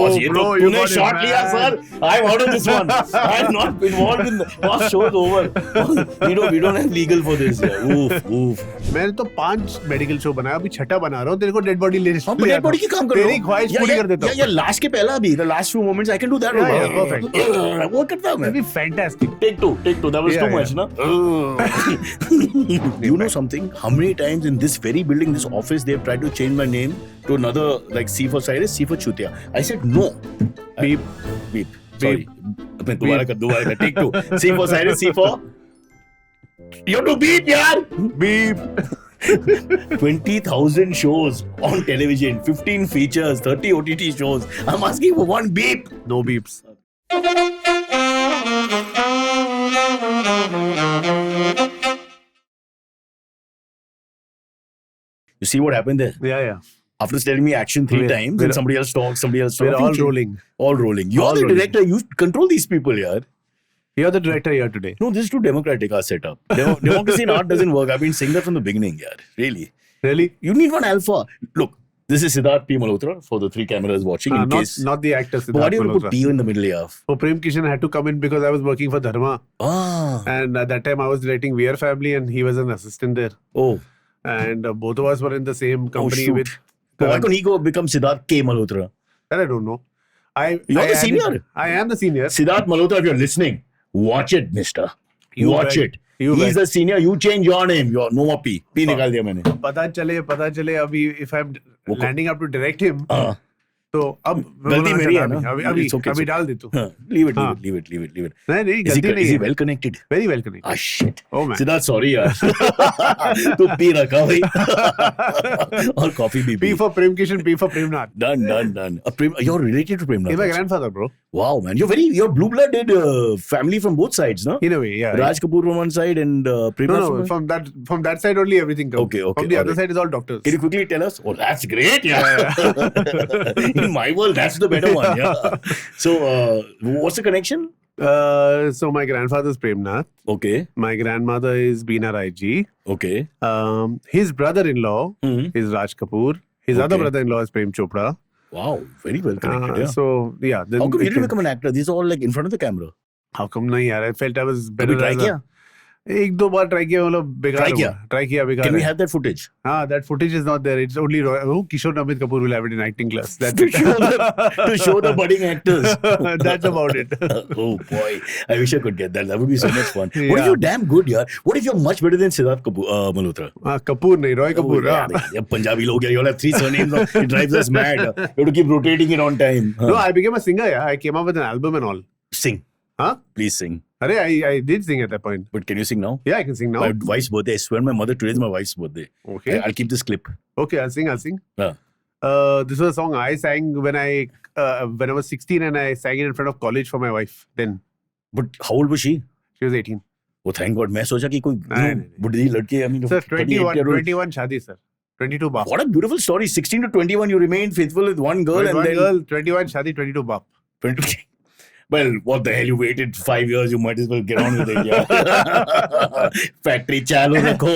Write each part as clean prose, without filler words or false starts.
Boss ये bro, तो you तूने got it, शॉट लिया man. Sir. I am out of this one. I am not involved in the boss. Show is over. We don't have legal for this. Oof. मैंने तो 5 medical show बनाया, अभी 6ठा बना रहा हूँ. तेरे को डेड बॉडी ले हम डेड बॉडी की काम कर लो. तेरी ख्वाहिश पूरी कर देता हूँ. या लास्ट के पहला भी, the last few moments I can do that. Yeah, perfect. वो करता हूँ मैं. It'll be fantastic. Take two. That was too much, na? You know something? How many times in this very building, this office, they've tried to change my name to another, like C for Cyrus, C for Chutia. I said no. Beep. Sorry. मैं दोबारा कर. Take two. C for Cyrus, C for. You have to beep, yaar. Beep. 20,000 shows on television, 15 features, 30 OTT shows. I'm asking for one beep. No beeps. You see what happened there? Yeah. After telling me action 3 times, and somebody else talks. We're all rolling. All rolling. You're the director. You control these people, yaar. You're the director here today. No, this is too democratic, our setup. Democracy in art doesn't work. I've been saying that from the beginning, yaar. Really. Really? You need one alpha. Look, this is Siddharth P. Malhotra for the 3 cameras watching. In case. Not the actor Siddharth But why do you Malhotra. put P in the middle, yaar? Oh, Prem Kishan had to come in because I was working for Dharma. And at that time I was directing Weir Family and he was an assistant there. Oh. And both of us were in the same company shoot. with... Why couldn't he go become Siddharth K. Malhotra? That I don't know. You're the senior. I am the senior. Siddharth Malhotra, if you're listening, watch it, mister. Watch it. He's the senior. You change your name. No more P. P निकाल दिया मैंने. पता चले अभी if I'm landing up to direct him, तो अब गलती मेरी है ना. अभी डाल दे तू. Leave it. नहीं Is गलती नहीं he है. well connected? Very well connected. Ah shit. Oh man. Siddharth, sorry यार. तू पी रखा भाई. और coffee भी. P for Prem Kishan, P for Premnath. Done. You're related to Premnath. He's my grandfather, bro. Wow, man. You're blue-blooded family from both sides, no? In a way, yeah. Raj Kapoor from one side and Premnath from that side only everything comes. Okay. From the other side is all doctors. Can you quickly tell us? Oh, that's great, yeah. In my world, that's the better one, yeah. So, what's the connection? So my grandfather is Premnath. Okay. My grandmother is Beena Rai ji. Okay. His brother-in-law is Raj Kapoor. His other brother-in-law is Prem Chopra. Wow, very well connected. Yeah. So yeah. How come you didn't become an actor? These are all like in front of the camera. How come nahi yaar? I felt I was better. Try किया? एक दो बार try किया, मतलब बेकार हुआ. Try किया बेकार. Can we have that footage? That footage is not there. It's only Kishore Namit Kapoor will have it in acting class. That's it. To show the budding actors. That's about it. Oh boy, I wish I could get that. That would be so much fun. Yeah. What if you're damn good, yaar? What if you're much better than Siddharth Malhotra? Kapoor nahi, Roy Kapoor. Yeah, Punjabi log, you all have 3 surnames. It drives us mad. You have to keep rotating it on time. No, I became a singer. Yeah, I came up with an album and all. Sing. Huh? Please sing. I did sing at that point. But can you sing now? Yeah, I can sing now. My wife's birthday. I swear my mother, today's my wife's birthday. Okay. I'll keep this clip. Okay, I'll sing. Yeah. This was a song I sang when I was 16 and I sang it in front of college for my wife then. But how old was she? She was 18. Oh, thank God. मैं सोचा कि कोई बुढ़ी लड़की, I mean, sir, 21 शादी, sir. 22 बाप. What a beautiful story. 16 to 21, you remained faithful with one girl and then... girl, 21 शादी, 22 बाप. 22. Well, what the hell? You waited 5 years. You might as well get on with it. Yeah. Factory chalu rakho.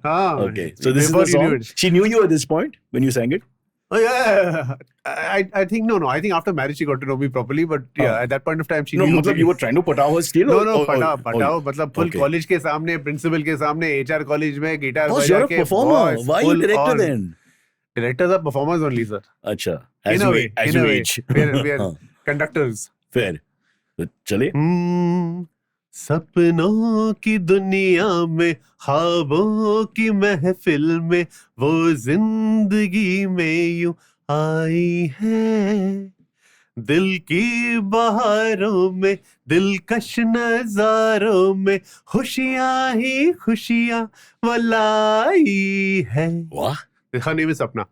Huh? Okay. So this is the song. She knew you at this point when you sang it? Oh yeah. I think no. I think after marriage she got to know me properly. But yeah, at that point of time she knew. No, you were trying to patao her still? No, patao. मतलब full college के सामने, principal के सामने, HR college में guitar बजा के. You're a performer. Why are you director then? Directors are performers only, sir. अच्छा. As you age. We are conductors. Fair. तो चले. सपनों की दुनिया में, ख्वाबों की महफिल में, वो जिंदगी में यूं आई है. दिल की बहारों में, दिलकश नजारों में, खुशियां ही खुशियां वलाई है. वाह. Her name is Sapna.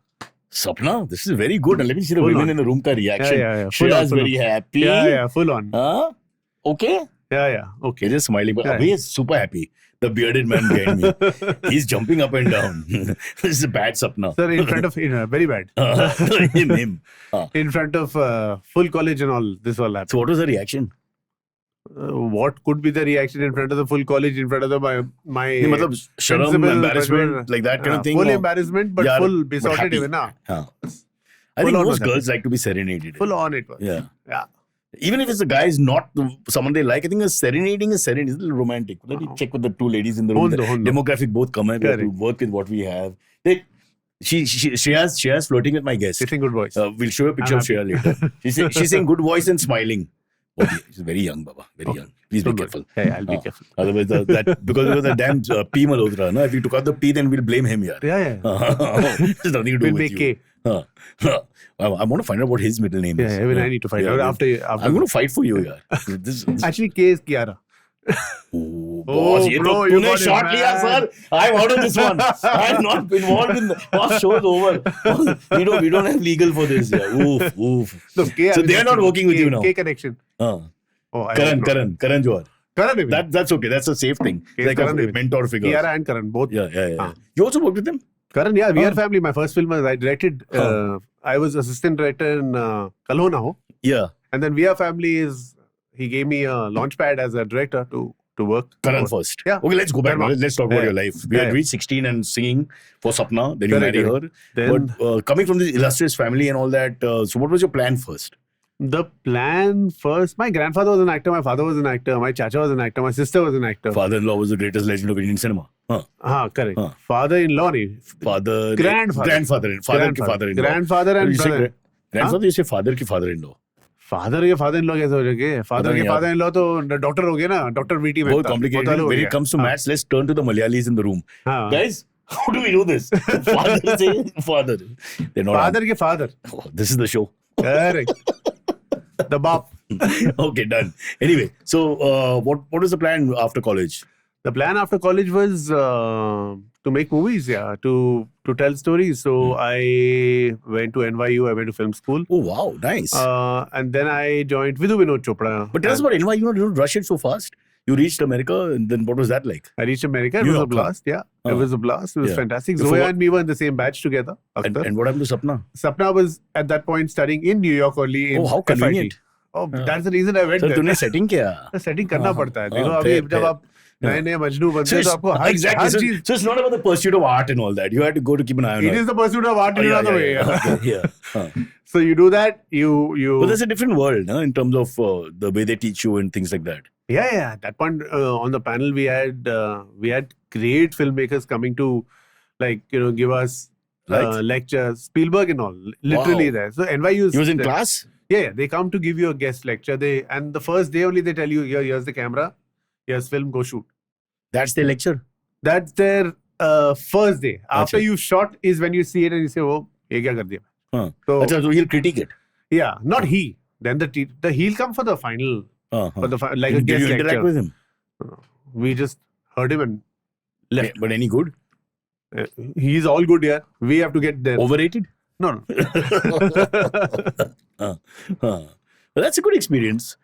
Sapna, this is very good. Let me see the women in the room ka reaction. Yeah. Shreya's very happy. Yeah, full on. Huh? Okay. Yeah. Okay. He's just smiling, but Abhi is super happy. The bearded man behind me. He's jumping up and down. This is a bad Sapna. Sir, in front of very bad. Him. In front of full college and all, this all happened. So what was the reaction? What could be the reaction in front of the full college, in front of my sharam, embarrassment, like that kind of thing? Full embarrassment, but full besotted even. I think Full on most was girls happening. like to be serenaded. Full on it was. Yeah. Yeah. Even if it's the guy is not someone they like, I think a serenading is a little romantic. Let me check with the two ladies in the room. Hondo. Demographic both come and we have to Correct. work with what we have. She has flirting with my guest. She's in good voice. We'll show you a picture I'm of Shreya later. She's saying good voice and smiling. Oh, she's very young, Baba. Very young. Please be Don't worry. careful. Yeah, I'll be careful. Otherwise, because it was a damn P Malhotra. No? If you took out the P, then we'll blame him. Yaar. Yeah. It's nothing to do We'll with make you. K. I want to find out what his middle name is. Yeah, even I need to find out after. I'm going to fight for you, yaar. This, Actually, K is Kiara. oh, boss, ye bro, to you tune got it, shot liya, man. sir. I'm out of this one. I'm not involved in the boss. Show's over. We don't have legal for this. Yeah. Oof. No, K. So they are not working with K, you now. K connection. Uh, Oh, I Karan hope not. Johar. Karan. even. That's okay. That's a safe thing. K is Like a Karan even. mentor figure. Kiara and Karan both. Yeah. You also worked with him? Karan, yeah, we Oh. are family. My first film was I directed. I was assistant director in Kal Ho. Yeah. And then We Are Family is, he gave me a launch pad as a director to work. Karan first. Yeah. Okay, let's go back now. Dharma. Let's talk about Yeah. your life. We had Yeah. reached 16 and singing for Sapna. Then you Correct, marry correct. her. Then But coming from this illustrious family and all that, so what was your plan first? the plan first, my grandfather was an actor, my father was an actor, my chacha was an actor, my sister was an actor. Father-in-law was the greatest legend of Indian cinema. Correct. Huh. Father-in-law, nahi. Father, Grandfather. father-in-law. Grandfather and You say brother. grandfather, you say father ki father-in-law. Father के father in law कैसे हो जाएंगे father के नहीं father in law तो doctor हो गए ना डॉक्टर बीटी में More complicated. When it comes to maths, let's turn to the Malayalis in the room. हाँ Guys, how do we do this? Father say father. They're not. Father के father Oh, this is the show. Correct the बाप Okay, done. Anyway, so what was the plan after college? The plan after college was to make movies, to tell stories. So I went to NYU, I went to film school. Oh wow, nice. And then I joined Vidhu Vinod Chopra. But tell us about NYU. You don't rush it so fast. You reached America, and then what was that like? I reached America. It New was a York, blast. Yeah, it was a blast. It was Yeah. fantastic. Before Zoya what- and me were in the same batch together. And, Akhtar. and what happened to Sapna? Sapna was at that point studying in New York only. In Oh, how convenient. FIT. Oh, that's the reason I went Sir, there. तूने setting किया? Setting करना पड़ता है देखो हाँ, अभी fair, जब fair. आप नए नए मजनू बनते So हैं it's, तो आपको हर exactly. हर So, चीज so it's not about the pursuit of art and all that. You had to go to keep an eye on it it. is the pursuit of art Oh, in yeah, another way. Okay, yeah. Huh. So you do that, you But there's a different world, in terms of the way they teach you and things like that. yeah. At that point on the panel we had great filmmakers coming to give us Like? lectures, Spielberg and all, literally Wow. there. So NYU is He was in there. class? Yeah, they come to give you a guest lecture. And the first day only they tell you, here's the camera, here's film, go shoot. That's their lecture? That's their first day. After Achha. you shot is when you see it and you say, oh, ye kya kar diya? Huh. So Achha, so he'll critique it. yeah, not he. Then he'll come for the final, Uh-huh. for the like a Did guest you interact lecture. with him? We just heard him and left. But any good? He's all good here. We have to get there. Overrated? No. Well, that's a good experience.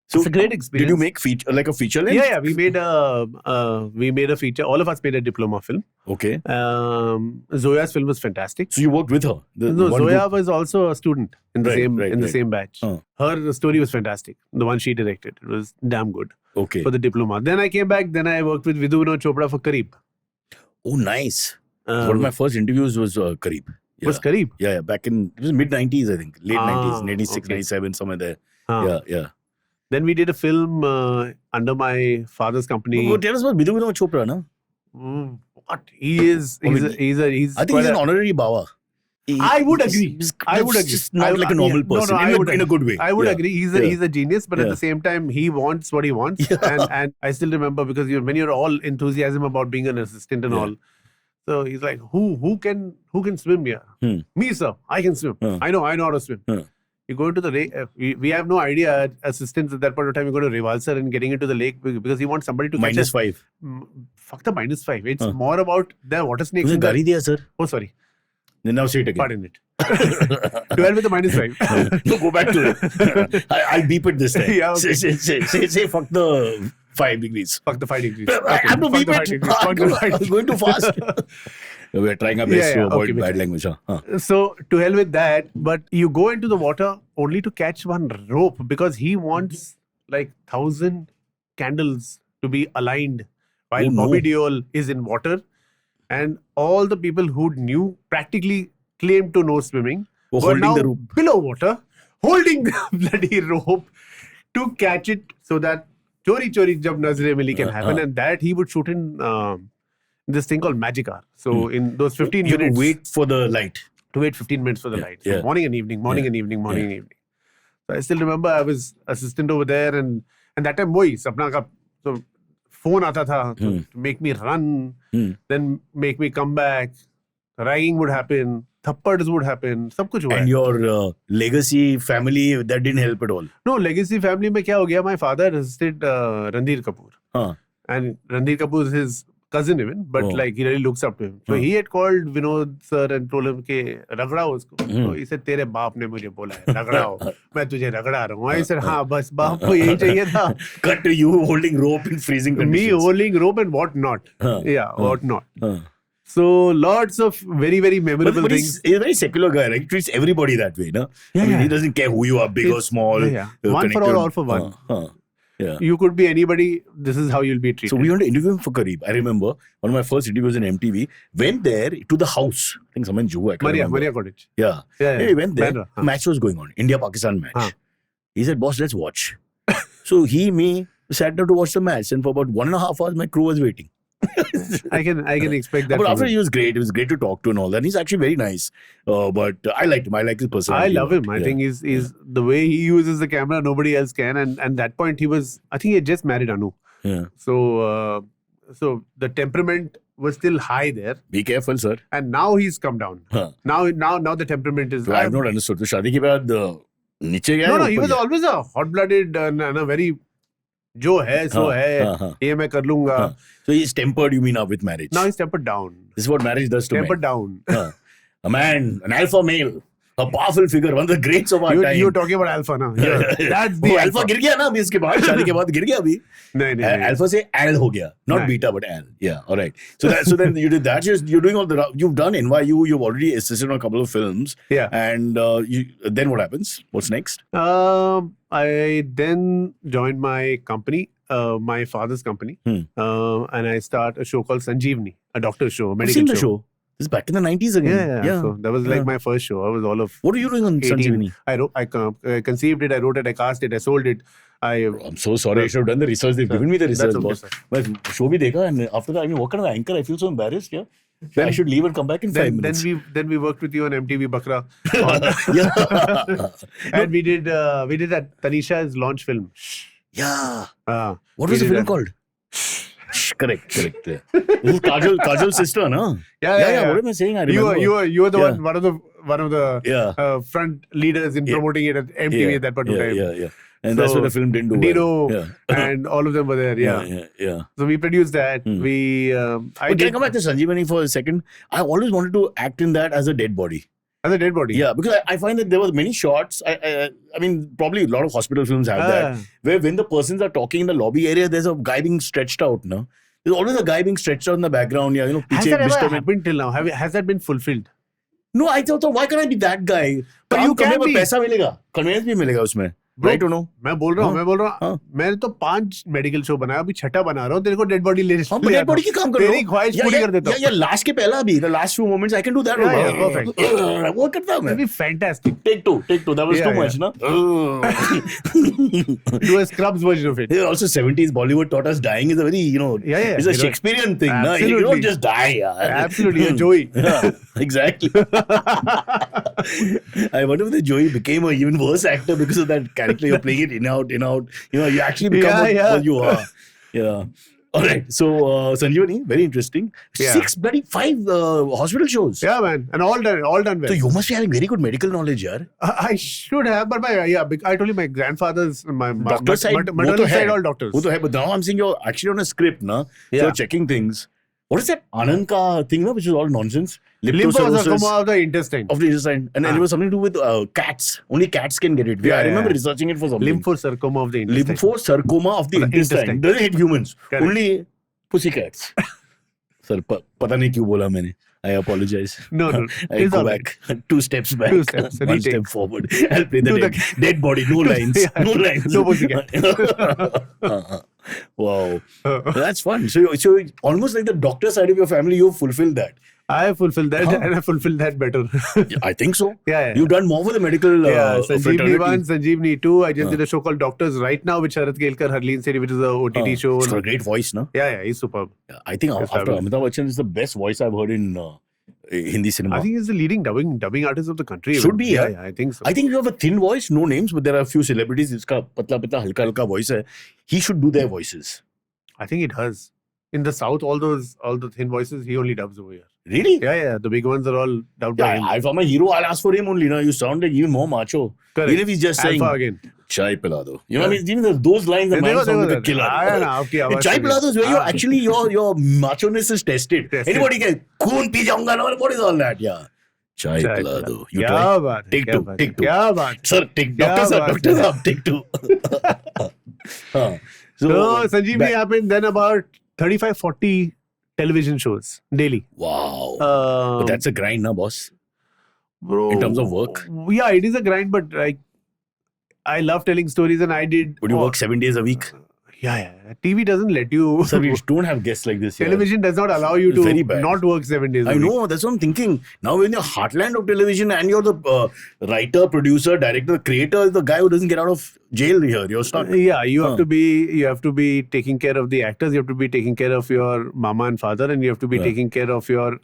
So It's a great experience. Did you make a feature length? Yeah. We made a feature. All of us made a diploma film. Okay. Zoya's film was fantastic. So you worked with her? No, one Zoya group? was also a student in the Right, same batch. Huh. Her story was fantastic. The one she directed, it was damn good Okay. for the diploma. Then I came back. Then I worked with Vidhu Vinod Chopra for Kareeb. Oh, nice. One of my first interviews was Kareeb. Yeah. Was Kareeb? Yeah, back in, it was mid-90s, I think. Late 90s, 96, okay. 97, somewhere there. Huh. Yeah. Then we did a film under my father's company. Oh, tell us about Vidhu Vinod Chopra, no? What he is? I mean, He's I think quite he's an honorary Bawa. I would agree. I would agree. Just not like a normal person. I would in a good way. I would Yeah. agree. He's a genius, but at the same time, he wants what he wants. Yeah. And I still remember because when you're all enthusiasm about being an assistant and Yeah. all. So he's like, who can swim here? Me, sir. I can swim. I know how to swim. You go into the lake. We have no idea. Assistants at that point of time, you go to Rivalsar and getting into the lake because he wants somebody to catch us. -5. Fuck the -5. It's more about the water snakes. Usne in the- gari diya, sir. Oh, sorry. Then now say it again. Pardon it. 12 with the -5. No, go back to it. I'll beep it this time. Yeah, okay. Say fuck the 5 degrees. Fuck the 5 degrees. I have to fuck beep the 5 it. degrees. Fuck the 5 I was going too fast. We are trying our best Yeah, to avoid okay, bad makes language. Huh? So to hell with that, but you go into the water only to catch one rope because he wants like 1,000 candles to be aligned while Oh, no. Bobby Deol is in water, and all the people who knew practically claimed to know swimming वो were holding now the rope. below water, holding the bloody rope to catch it so that chori jab nazre mili can happen, and that he would shoot in this thing called Magic Hour. So in those 15 You minutes, wait for the light. to wait 15 minutes for the light. So yeah. morning and evening, morning and evening, morning and evening. So I still remember I was assistant over there, and that time वही सपना का so phone आता था to make me run, then make me come back. Ragging would happen, thappads would happen, सब कुछ हुआ. And your legacy family, that didn't help at all. No, legacy family में क्या हो गया? My father assisted Ranbir Kapoor. And Ranbir Kapoor is his cousin even, but like he really looks up to him. So he had called Vinod sir and told him के रगड़ा उसको. So he said तेरे बाप ने मुझे बोला है रगड़ाओ, मैं तुझे रगड़ा रहा हूँ. I said हाँ बस बाप को यही चाहिए था. Cut to you holding rope in freezing conditions. Me holding rope and what not. Yeah, what not. So lots of very memorable but things. He's a very secular guy, right? He treats everybody that way, no? Yeah, I mean, he doesn't care who you are, big or small. One for all for one. Yeah. You could be anybody. This is how you'll be treated. So we went to interview him for Kareeb. I remember one of my first interviews in MTV. Went there to the house. I think someone Juhu. Maria Cottage. Yeah. We went there. Bandra. Match was going on. India-Pakistan match. He said, boss, let's watch. So me sat down to watch the match. And for about 1.5 hours, my crew was waiting. I can expect that. But after he was great. It was great to talk to and all that. And he's actually very nice. But I liked him. I like his personality. I love him. I think he's the way he uses the camera, nobody else can. And that point I think he had just married Anu. Yeah. So the temperament was still high there. Be careful, sir. And now he's come down. Now the temperament is. So I have not understood. So शादी के बाद नीचे गया? No, he was always a hot-blooded and a very जो है सो है ये मैं कर लूंगा. So he's tempered, you mean, now with marriage? Now he's tempered down. This is what marriage does to tempered men. Down. A man, an alpha male, a powerful figure, one of the greats of our time. You're talking about alpha now. That's the alpha गिर गया ना अभी इसके बाद शादी के बाद गिर गया अभी. नहीं. Alpha से al हो गया, not beta but al. Yeah, all right. So then you did that. You're doing all you've done NYU. You've already assisted on a couple of films. Yeah. And then what happens? What's next? I then joined my company. My father's company, and I start a show called Sanjeevani, a doctor's show, a medical I've seen the show. This is back in the 90s again. Yeah. So that was like my first show. I was all of. What are you doing on 18. Sanjeevani? I conceived it, I wrote it, I cast it, I sold it. I'm so sorry. I should have done the research. They've given me the research, boss. My show bhi dekha, and after that, I mean, what kind of anchor? I feel so embarrassed. Yeah. Then, I should leave and come back in 5 minutes. Then we worked with you on MTV Bakra. Yeah. And we did that Tanisha's launch film. Yeah. What was the film called? Correct. This is Kajal's sister, no? Yeah. What am I saying? I remember. You were the one of the front leaders in promoting it at MTV at that particular time. Yeah. And that's where the film didn't do Dino well. and all of them were there. Yeah. So we produced that. Can I come back to Sanjeevani for a second? I always wanted to act in that as a dead body. As a dead body? Yeah, because I find that there were many shots. I mean, probably a lot of hospital films have that. Where when the persons are talking in the lobby area, there's a guy being stretched out, no? There's always a guy being stretched out in the background. Yeah, has that ever happened till now? Has that been fulfilled? No, I thought, why can't I be that guy? But you come here, paisa milega. Convenience bhi milega usme. Right or no? मैं बोल रहा हूँ मैंने तो 5 medical show बनाया अभी 6ठा बना रहा हूँ तेरे को डेड बॉडी ले डेड बॉडी की काम कर तेरी ख्वाहिश पूरी कर देता हूँ लास्ट के पहला भी the last few moments I can do that perfect वो करता हूँ मैं be fantastic take two that was too much na do a Scrubs version of it. Also 70s Bollywood taught us dying is a very it's a Shakespearean thing na you don't just die absolutely a Joey exactly I wonder if the Joey became an even worse actor because of that character you're playing it in out you actually become what you are. Yeah. All right. So Sanjeevani, very interesting. 5 hospital shows. Yeah, man, and all done well. So you must be having very good medical knowledge, yaar. I should have, but I told you my grandfather's doctor side, maternal side, all doctors. But now I'm saying you're actually on a script, na? So you're checking things. What is that Anand ka thing, na, which is all nonsense? Lymphosarcoma of the intestine. And it was something to do with cats. Only cats can get it. I remember researching it for something. Lymphosarcoma of the intestine. Lymphosarcoma of the intestine. Doesn't hit humans. Correct. Only pussycats. Sir, pata nahi kyun bola maine. I apologize. No. I go back. 2 steps back. 2 steps. 1 step forward. I'll play the dead body. No lines. No lines. No pussycat. Wow. That's fun. So almost like the doctor side of your family, you've fulfilled that. I fulfilled that, and I fulfilled that better. I think so. Yeah. You've done more for the medical Sanjeevni fraternity. 1, Sanjeevni 2. I just did a show called Doctors right now with Sharath Gelkar, Harleen Seri, which is a OTT show. He's got a great voice, no? Yeah, he's superb. I think after fabulous. Amitabh Bachchan is the best voice I've heard in Hindi cinema. I think he's the leading dubbing artist of the country. Should be, yeah, I think so. I think you have a thin voice, no names, but there are a few celebrities. Iska patla halka voice hai. He should do their voices. I think he does. In the south, all the thin voices, he only dubs over here. Really? Yeah. The big ones are all dubbed by him. If I'm a hero, I'll ask for him only. You sound like even more macho. Correct. Even if he's just saying, Alpha again. Chai pila do. You know what I mean? Even those lines, the man sound like a killer. Chai pila do is where you're actually, your macho-ness is tested. Anybody can, khoon pee jaunga, no? What is all that? Yeah. Chai pila do. You try. Take two. Sir, doctor sir, take two. So Sanjeevni happened then about 35-40 television shows daily. Wow. But that's a grind, na, boss? Bro, in terms of work? Yeah, it is a grind, but like, I love telling stories and I did. Would you work 7 days a week? Yeah. TV doesn't let you. Sir, we don't have guests like this here. Television does not allow you to not work 7 days a week. I know, that's what I'm thinking. Now when you're heartland of television and you're the writer, producer, director, creator, the guy who doesn't get out of jail here, you're stuck. Yeah, you have to be taking care of the actors, you have to be taking care of your mama and father, and you have to be taking care of your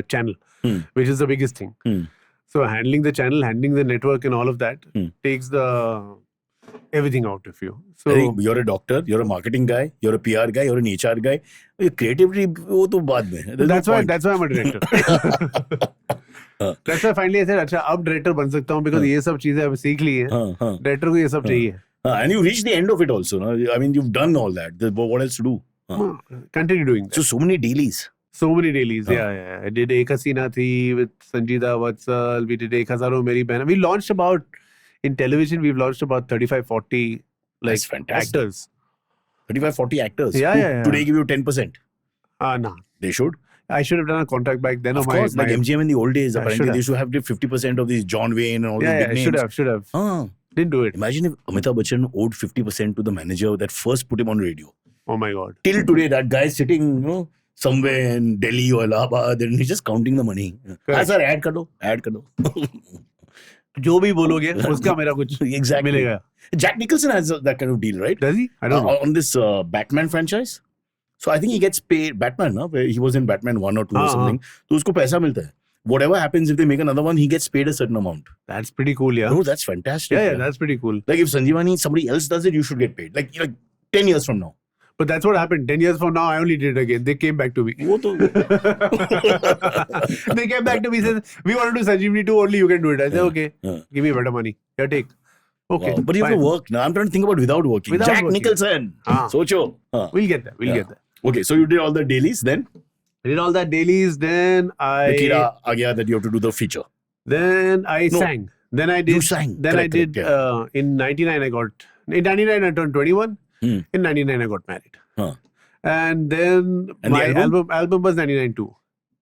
channel, which is the biggest thing. So handling the channel, handling the network and all of that takes everything out of you. So you're a doctor, you're a marketing guy, you're a PR guy, you're an HR guy. Your creativity, wo to baad mein. That's why I'm a director. That's why finally I said, अच्छा अब director बन सकता हूँ because ये सब चीजें अब सीख ली हैं. Director को ये सब चाहिए. And you reached the end of it also. No? I mean, you've done all that. What else to do? Continue doing that. So many dailies. So many dailies, yeah. I did Ek Hasina Thi with Sanjeeda Vatsal. We did Ek Hazaron Meri Behan. We launched in television, we've launched about 35-40 actors. 35-40 actors? Yeah. Today give you 10%? No. They should? I should have done a contract back then. Of course, like MGM in the old days, apparently they used to have 50% of these John Wayne and all these big names. Yeah, should have. Didn't do it. Imagine if Amitabh Bachchan owed 50% to the manager that first put him on radio. Oh my God. Till today, that guy is sitting, somewhere in Delhi or Allahabad and he's just counting the money. Sir, add kar do. जो भी बोलोगे उसका मेरा कुछ exactly मिलेगा. Jack Nicholson has that kind of deal, right? Does he? I don't know. On this Batman franchise. So I think he gets paid. Batman, no? Where he was in Batman 1 or 2 or something. So usko paisa milta hai. Whatever happens if they make another one, he gets paid a certain amount. That's pretty cool, yeah. No, that's fantastic. Yeah, that's pretty cool. Like if Sanjeevani, somebody else does it, you should get paid. Like 10 years from now. But that's what happened. 10 years from now, I only did it again. They came back to me. They came back to me and said, we want to do Sanjeevni 2, only you can do it. I said, okay, give me better money. Here, take. Okay. Wow. But you have to work. Now I'm trying to think about without working. Jack Nicholson. Socho. We'll get there. We'll get there. Okay, so you did all the dailies then? I did all that dailies. Then The Kira Agya that you have to do the feature. Then I sang. Then I did. You sang. Then I did. In 99, in 99 I turned 21. In 99 I got married. And then my album was 99 too.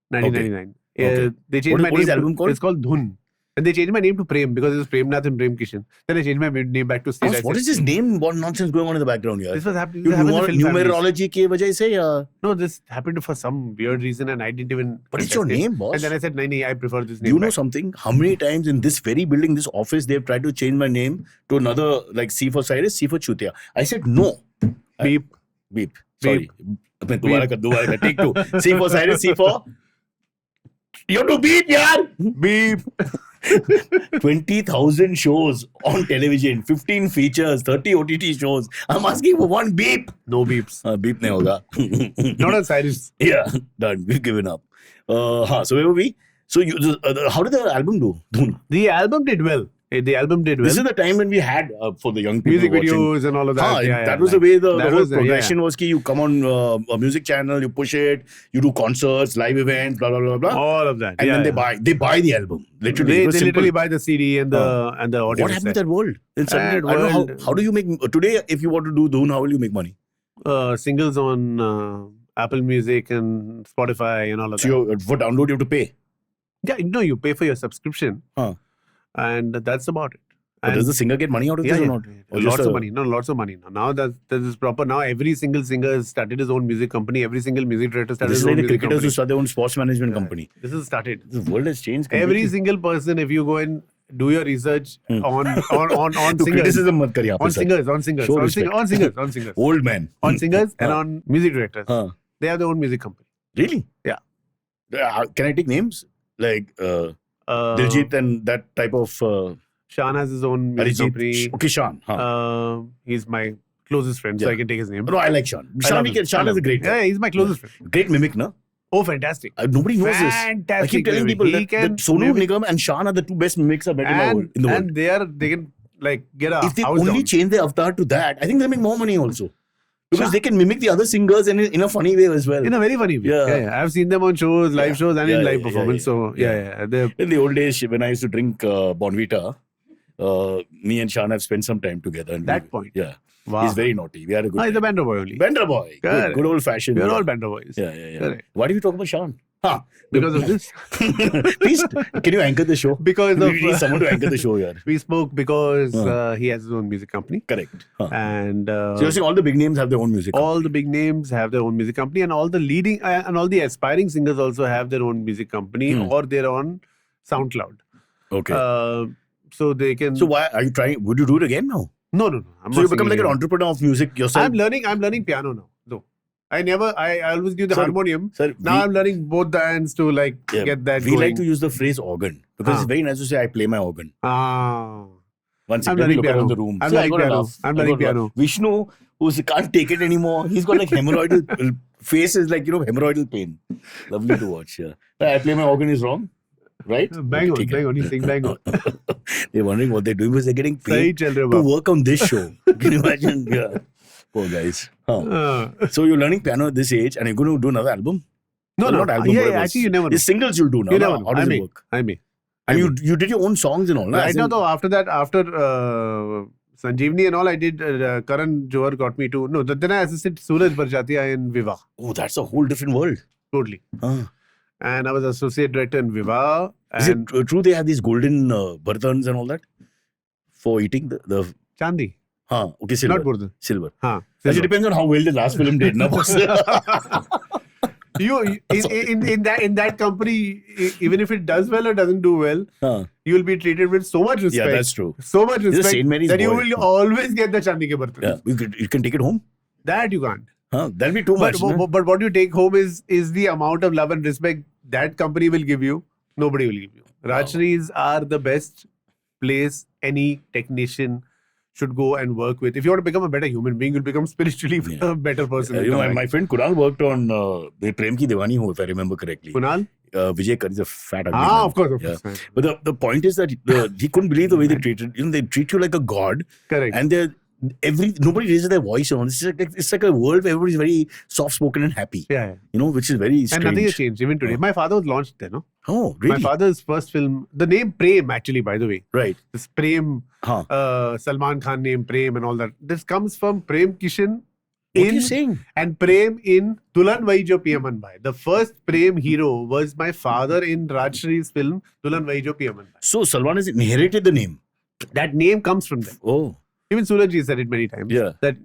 1999. Okay. They changed my name. What is the album called? It's called Dhun. And they changed my name to Prem because it was Premnath and Prem Kishan. Then I changed my name back to State. What is this name? What nonsense going on in the background here? This was happening. Numerology ke wajah se ya? No, this happened for some weird reason and I didn't even. But it's your name, boss. And then I said, no, I prefer this name. Do you know something? How many times in this very building, this office, they've tried to change my name to another, like C for Cyrus, C for Chutia. I said no. Beep. Sorry. Dobara take 2. C for Cyrus, C for. You have to beep, yaar. Beep. 20,000 shows on television, 15 features, 30 OTT shows. I'm asking for one beep. No beeps. Beep nahi hoga. Not on Cyrus. Yeah, done. We've given up. So where were we? So how did the album do? The album did well. This is the time when we had for the young people music videos and all of that. That was the way the whole progression was. You come on a music channel, you push it, you do concerts, live events, blah blah blah blah. All of that. And then they buy the album. Literally, they literally buy the CD and the audio. What happened to that world? I don't know how do you make today? If you want to do Dhun, how will you make money? Singles on Apple Music and Spotify and all of that. So for download you have to pay. Yeah, no, you pay for your subscription. And that's about it. But does the singer get money out of this or not? Or Lots just of money. No, lots of money. Now that this is proper. Now every single singer has started his own music company. Every single music director started This his is own like the music cricketers company. who start their own sports management company. This is started. The world has changed Every completely. single person, if you go and do your research on तो singers, criticism मत कर यहाँ पे on sir. singers, on singers, Show on respect. singers, Old man. on singers and हाँ. on music directors. हाँ. They have their own music company. Really? Yeah. Can I take names? Like Diljit and that type of... Shan has his own music company. Okay, Shan. Huh. He's my closest friend, so Yeah. I can take his name. No, I like Shan. Shan is a great guy. Yeah, he's my closest friend. Great mimic, no? Oh, fantastic. Nobody knows this. Fantastic. I keep telling mimic. people He that can Sonu mimic- Nigam and Shan are the two best mimics I've met in the world. And they can like get a If they house only down. change their avatar to that, I think they make more money also. Because Shan- they can mimic the other singers in a funny way as well. In a very funny way. Yeah. I've seen them on shows, live shows, and in live performance. So yeah. They're In the old days, when I used to drink Bonvita, me and Shan have spent some time together. And That point. Yeah. wow. He's very naughty. We had a good He's a time. Bender boy only. Bender boy. Correct. Good old fashioned. We're all Bender boys. Yeah. Correct. Why did we talk about Shan? Huh. Because of this. Please, can you anchor the show? Because We of need someone to anchor the show here. we spoke because he has his own music company. Correct. Huh. And So you're saying all the big names have their own music? all the big names have their own music company, and all the leading and all the aspiring singers also have their own music company or they're on SoundCloud. Okay. So they can. So why are you trying? Would you do it again now? No. I'm So not you become singing like an anymore. entrepreneur of music yourself? I'm learning piano now. Though I always do the Sir, harmonium. Sir, Now I'm learning both the hands to like yeah, get that we going. like to use the phrase organ because it's very nice to say I play my organ. Once I'm again, learning look piano. around the room. I'm See, I learning gotta piano. laugh. I'm I learning gotta piano. laugh. Vishnu, who can't take it anymore, he's got like hemorrhoidal face is like, hemorrhoidal pain. Lovely to watch. Yeah. I play my organ is wrong. Right? Bang Okay, take on. You sing bang on. They're wondering what they're doing because they're getting Sahi paid chal rahe ho to baap. work on this show. Can you imagine? Yeah. Poor guys. Huh. So you're learning piano at this age and you're going to do another album? No. Not album. Yeah, whatever. actually, you never know. It's singles you'll do now. You no? never know. How does I it may. work? I may. And you did your own songs and all. Right as now, in- though, after Sanjeevani and all, I did. Karan Johar got me to. No, then I assisted Suraj Barjatia in Viva. Oh, that's a whole different world. Totally. Ah. And I was associate director in Viva. Is it And true they have these golden bartans and all that for eating the Chandi. okay, silver. Not Burdan. Silver. Huh. Actually, depends on how well the last film did. Na, boss? In that company, even if it does well or doesn't do well, Huh. you will be treated with so much respect. Yeah, that's true. So much He's a respect Saint Mary's that you boy. will always get the Chandi ke bartan. Yeah, you can take it home. That you can't. That'll be too But, much. na? but what you take home is the amount of love and respect that company will give you. Nobody will give you. Rajshrees are the best place any technician should go and work with. If you want to become a better human being, you'll become spiritually a better person. My friend Kunal worked on the Prem Ki Diwani Ho, if I remember correctly. Kunal? Vijay Kar is a fat ugly man. Of course. Yeah. But the point is that he couldn't believe the way they treated. They treat you like a god. Correct. And nobody raises their voice on. It's like a world where everybody's very soft spoken and happy. Yeah. which is very strange. And nothing has changed even today. My father was launched there, no? Oh, really? My father's first film, the name Prem, actually, by the way. Right. This Prem, Salman Khan name Prem and all that. This comes from Prem Kishan. What are you saying? And Prem in Dulan Vai Jo Piyaman Bhai. The first Prem hero was my father in Rajshree's film Dulan Vai Jo Piyaman Bhai. So Salman has inherited the name. That name comes from them. Oh. Even Surajji said it many times. Yeah. That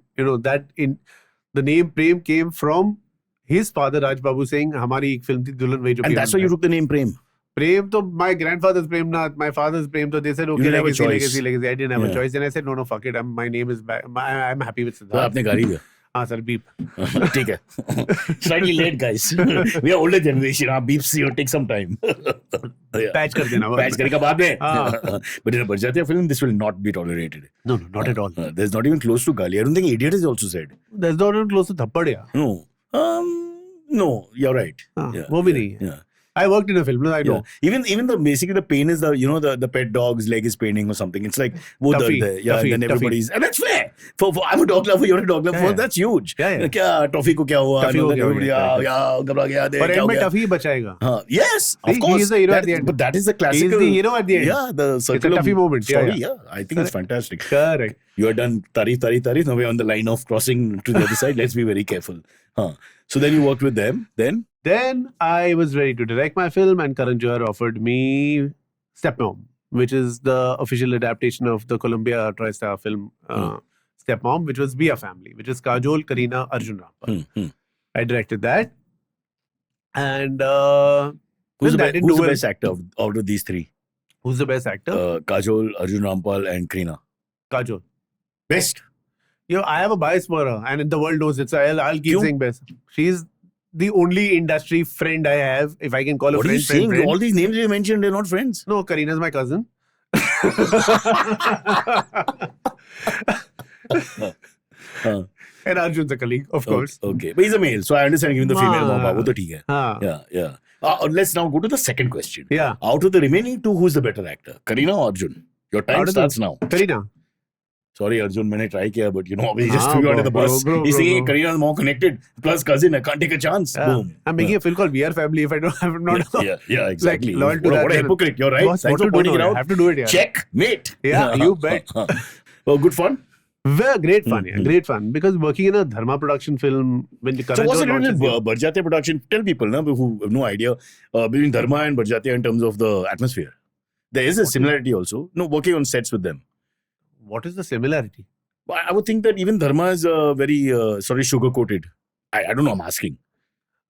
the name Prem came from his father Raj Babu saying, "Hamari ek film thi Dulan Vai Jo Piyaman Bhai." And that's why you took the name Prem. Prem, to my grandfather's Prem, not my father's Prem. So they said, okay, didn't have a legacy. choice. I didn't have a choice. And I said, no, fuck it. My name is back. I'm happy with तो Siddharth. आपने गाली दिया. हाँ, sir, beep. ठीक है. Slightly late, guys. We are older generation. Beeps, take some time. Patch कर देना. Patch करेगा बाद में. But in a Barjatia film, this will not be tolerated. No, not at all. There's not even close to Gali. I don't think Idiot is also said. There's not even close to Thappad, yeah. No. No, you're right. वो भी नहीं है. Yeah. I worked in a film, I know. Yeah. Even basically the pain is the pet dog's leg is paining or something. It's like Tuffy, and then everybody's and that's fair. For I'm a dog lover, you're a dog lover. Yeah. That's huge. Yeah. क्या Toffee को क्या हुआ? Tuffy को क्या Everybody हुआ? घबरा गया. और end में Tuffy बचाएगा. Yes, of He course. is the hero at the end. But that is the classical. He is the hero at the end. Yeah, the circle It's a Tuffy moment. Story, Yeah. I think it's fantastic. Correct. You are done tarif. Now we're on the line of crossing to the other side. Let's be very careful. So then you worked with them. Then I was ready to direct my film and Karan Johar offered me Stepmom, which is the official adaptation of the Columbia TriStar film Stepmom, which was Be a Family, which is Kajol, Kareena, Arjun Rampal. I directed that. And who's the best actor out of these three? Who's the best actor? Kajol, Arjun Rampal, and Kareena. Kajol. Best? I have a bias for her, and the world knows it, so I'll keep saying best. She's the only industry friend I have, if I can call a friend. What are you saying? All these names you mentioned, they're not friends. No, Kareena's my cousin. And Arjun's a colleague, of course. Okay. But he's a male, so I understand giving the female mama. Wo to theek hai. Yeah. Let's now go to the second question. Yeah. Out of the remaining two, who's the better actor? Kareena or Arjun? Your time starts now. Kareena. Sorry, Arjun, I tried kiya, but he just threw you under the bus. He's saying Kareena is more connected, plus cousin, I can't take a chance. Boom. I'm making a film called We Are Family if I'm not. Yeah, exactly. Like, what a hypocrite. You're right. Thanks for pointing it out. I have to do it, yeah. Check, mate. Yeah, you bet. Well, good fun. Well, great fun, great fun. Because working in a Dharma production film, when you So what's the difference with Barjatya production? Tell people who have no idea between Dharma and Barjatya in terms of the atmosphere. There is a similarity also. No, working on sets with them. What is the similarity? I would think that even Dharma is very, sugar-coated. I don't know, I'm asking.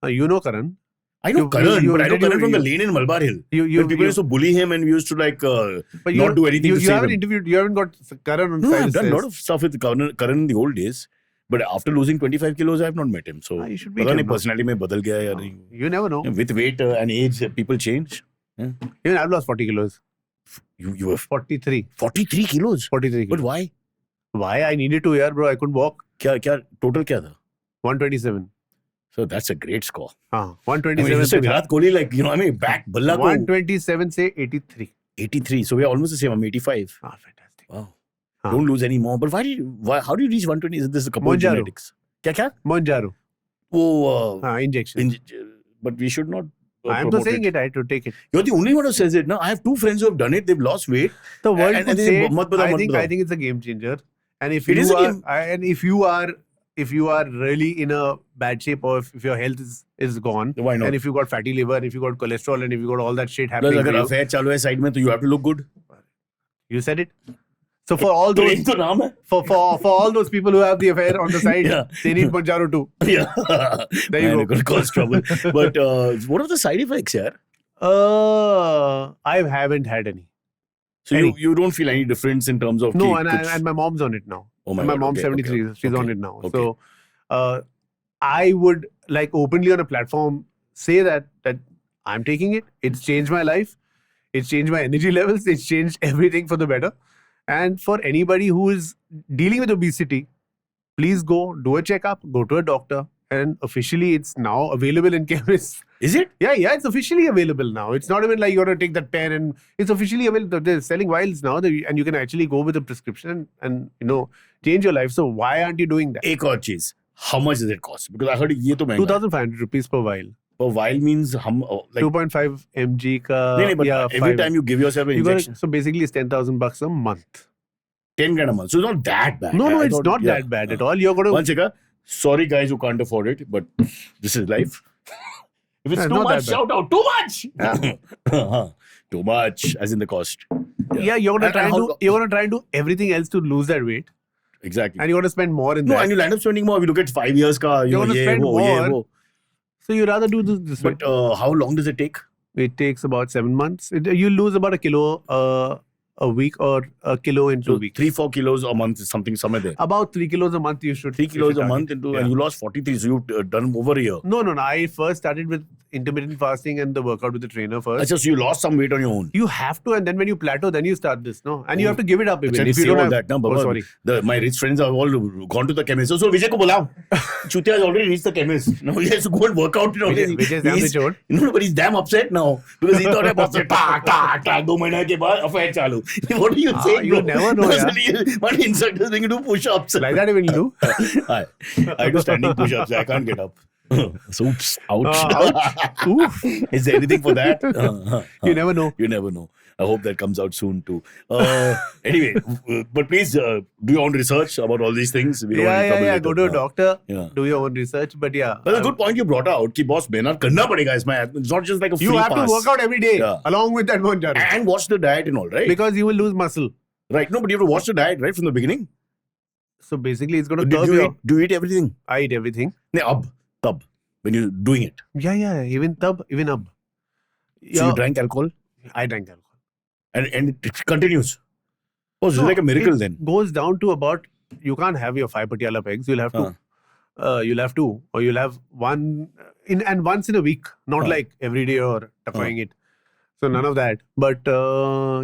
You know Karan. I know Karan, but I know Karan from the lane in Malabar Hill. When people used to bully him and we used to not do anything to save him. You haven't interviewed, you haven't got Karan on No, I've done a lot of stuff with Karan in the old days. But after losing 25 kilos, I have not met him. So, you should meet him. Personality mein badal gaya ya nahi. You never know. With weight and age, people change. Yeah. Even I've lost 40 kilos. You were 43. 43 kilos? 43 kilos. But why? Why? I needed to, bro. I couldn't walk. Total kya tha? 127. So that's a great score. 127. Virat Kohli, back balla 127 say 83. 83. So we're almost the same. I'm 85. Fantastic. Wow. Don't lose any more. But how do you reach 120? Is this a couple of genetics? Kya? Monjaro. Oh, injection. But we should not. I'm just saying it. I had to take it. You're the only one who says it. Now I have two friends who have done it. They've lost weight. The world could say I think it's a game changer. And if you are really in a bad shape, or if your health is gone, why not? And if you got fatty liver, and if you got cholesterol, and if you got all that shit happening, plus, affair chalu hai side mein, you have to look good. You said it. So for all those for all those people who have the affair on the side, they need Monjaro too. Yeah, there you go. It could cause trouble. But what are the side effects, yaar? I haven't had any. So you don't feel any difference in terms of no, and my mom's on it now. Oh my God, mom's 73. She's on it now. Okay. So I would openly on a platform say that I'm taking it. It's changed my life. It's changed my energy levels. It's changed everything for the better. And for anybody who is dealing with obesity, please go do a checkup, go to a doctor. And officially, it's now available in chemists. Is it? Yeah, it's officially available now. It's not even like you got to take that pen, and it's officially available. They're selling vials now, and you can actually go with a prescription and change your life. So why aren't you doing that? Ek aur cheez. How much does it cost? Because I heard ye to mehenga. 2,500 rupees per vial. Per vial means 2.5 mg ka. No, but every time you give yourself an injection. So basically, it's $10,000 a month. 10 grand a month. So it's not that bad. No, it's not that bad at all. You're going to. One second. Sorry, guys who can't afford it, but this is life. If it's too much, shout out. Too much! Too much, as in the cost. Yeah, you're going to try and do everything else to lose that weight. Exactly. And you're going to spend more in that. No, and you'll end up spending more. If you look at 5 years, you're going to spend more. So you rather do this way. But how long does it take? It takes about 7 months. You lose about a kilo a week or a kilo in 2 weeks. 3-4 kilos a month is somewhere there. About 3 kilos a month you should. 3 kilos a month and you lost 43. So you've done over a year. No. I first started with intermittent fasting and the workout with the trainer first. So you lost some weight on your own. You have to, and then when you plateau, then you start this, no? And you have to give it up even. If you don't have that, sorry. My rich friends have all gone to the chemist. So Vijay ko bulao. Chutia has already reached the chemist. Now he has to go and work out. Vijay is damn rich. No, but he's damn upset now because he thought about it. 2 months ke baad affair chalu. What are you saying? You never know. One instructor is going to do push-ups. Like that even you do? I do standing push-ups. I can't get up. So, ouch. Ouch. Oof. Is there anything for that? You never know. You never know. I hope that comes out soon too. Anyway, but please do your own research about all these things. We don't want any trouble Yeah. later. Go to a doctor. Yeah. Do your own research. But yeah. But a good point you brought out. Ki boss, मेहनत करना पड़ेगा इसमें. It's not just like a free You have pass. to work out every day along with that Mounjaro. And watch the diet and all, right? Because you will lose muscle. Right. No, but you have to watch the diet right from the beginning. So basically, it's going to Do curb you your... do you eat everything? I eat everything. No, tab, when you're doing it. Yeah. Even tab, even ab. So you drank alcohol? I drank alcohol. And it continues. Oh, so it's like a miracle it then. Goes down to about, you can't have your 5 Patiala pegs. You'll have to, or you'll have one once in a week, not like every day or takoing it. So none of that. But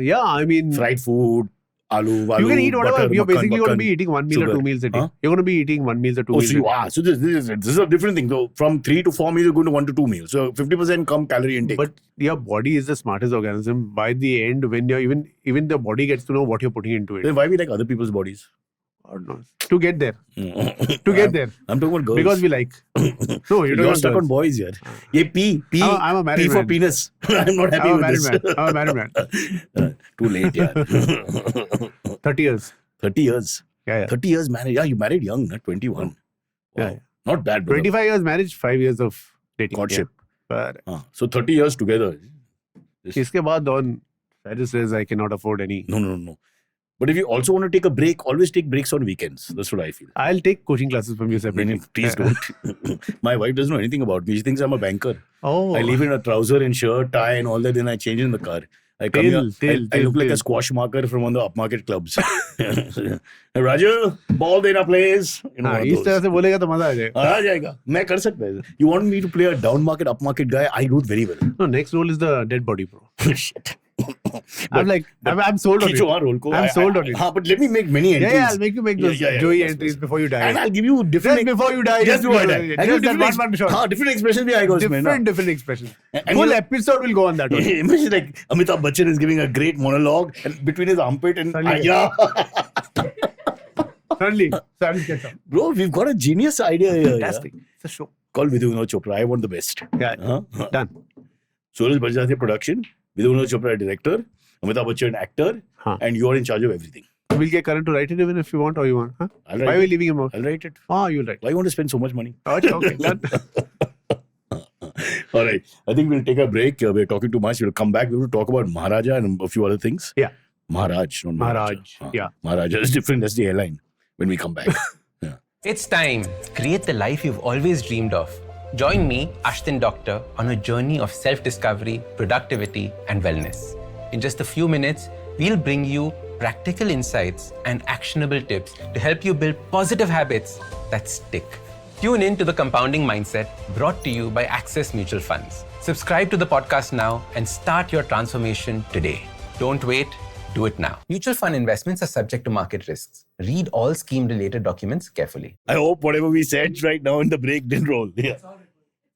yeah, I mean, Fried food, aloo, walu, you can eat whatever. butter, You're makhan, basically going to makhan, be eating 1 meal or sugar. 2 meals a day. Huh? You're going to be eating 1 meal or 2 Oh, meals so a you day. are. So this is a different thing. So from 3 to 4 meals, you're going to 1 to 2 meals. So 50% come calorie intake. But your body is the smartest organism. By the end, when you're even the body gets to know what you're putting into it. Then why we like other people's bodies? God knows. To get there. To get there. I'm talking about girls. Because we like. No, You're stuck on boys here. Ye P. I'm a married P for man. penis. I'm not happy I'm a with married this. man. I'm a married man. Too late, yeah. 30 years. 30 years. Yeah. 30 years married. Yeah, you married young, not 21. Wow. Yeah. Not bad, brother. 25 years marriage, 5 years of dating. Courtship. Yeah. But So 30 years together. इसके बाद on Cyrus says I cannot afford any. No. But if you also want to take a break, always take breaks on weekends. That's what I feel. I'll take coaching classes from you separately. Please don't. My wife doesn't know anything about me. She thinks I'm a banker. Oh. I leave in a trouser and shirt, tie and all that. Then I change in the car. I come here. I look like a squash marker from one of the upmarket clubs. Raju, ball dena plays. You know, हाँ, इस तरह से बोलेगा तो मजा आ जाएगा. आ जाएगा. मैं कर सकता है. You want me to play a down market, up market guy? I do it very well. No, next role is the dead body, bro. Shit. I'm sold on it. I'm sold on it. But let me make many entries. Yeah, I'll make you make those Joey entries before you die. And I'll give you different... Just before you die. Just before I die. Just that one shot. Different expressions bhi aayega usme. Different expressions. And Full episode will go on that one. Imagine like Amitabh Bachchan is giving a great monologue and between his armpit and... Suddenly gets up. Bro, we've got a genius idea here. Fantastic. It's a show. Call Vidhu Vinod Chopra. I want the best. Yeah. Done. Suraj Bajaj production. Vidhu Vinod Chopra director. Amitabh Bachchan actor. And you are in charge of everything. We'll get Karan to write it even if you want or you want. Huh? Why are we leaving him out? I'll write it. Oh, you'll write. Why you want to spend so much money? Okay, done. All right. I think we'll take a break. We're talking too much. We'll come back. We will talk about Maharaja and a few other things. Yeah. Maharaj, not Maharaja. Yeah. Maharaja is different. That's the airline when we come back. Yeah. It's time. Create the life you've always dreamed of. Join me, Ashton Doctor, on a journey of self-discovery, productivity, and wellness. In just a few minutes, we'll bring you practical insights and actionable tips to help you build positive habits that stick. Tune in to The Compounding Mindset, brought to you by Access Mutual Funds. Subscribe to the podcast now and start your transformation today. Don't wait, do it now. Mutual fund investments are subject to market risks. Read all scheme-related documents carefully. I hope whatever we said right now in the break didn't roll. Yeah.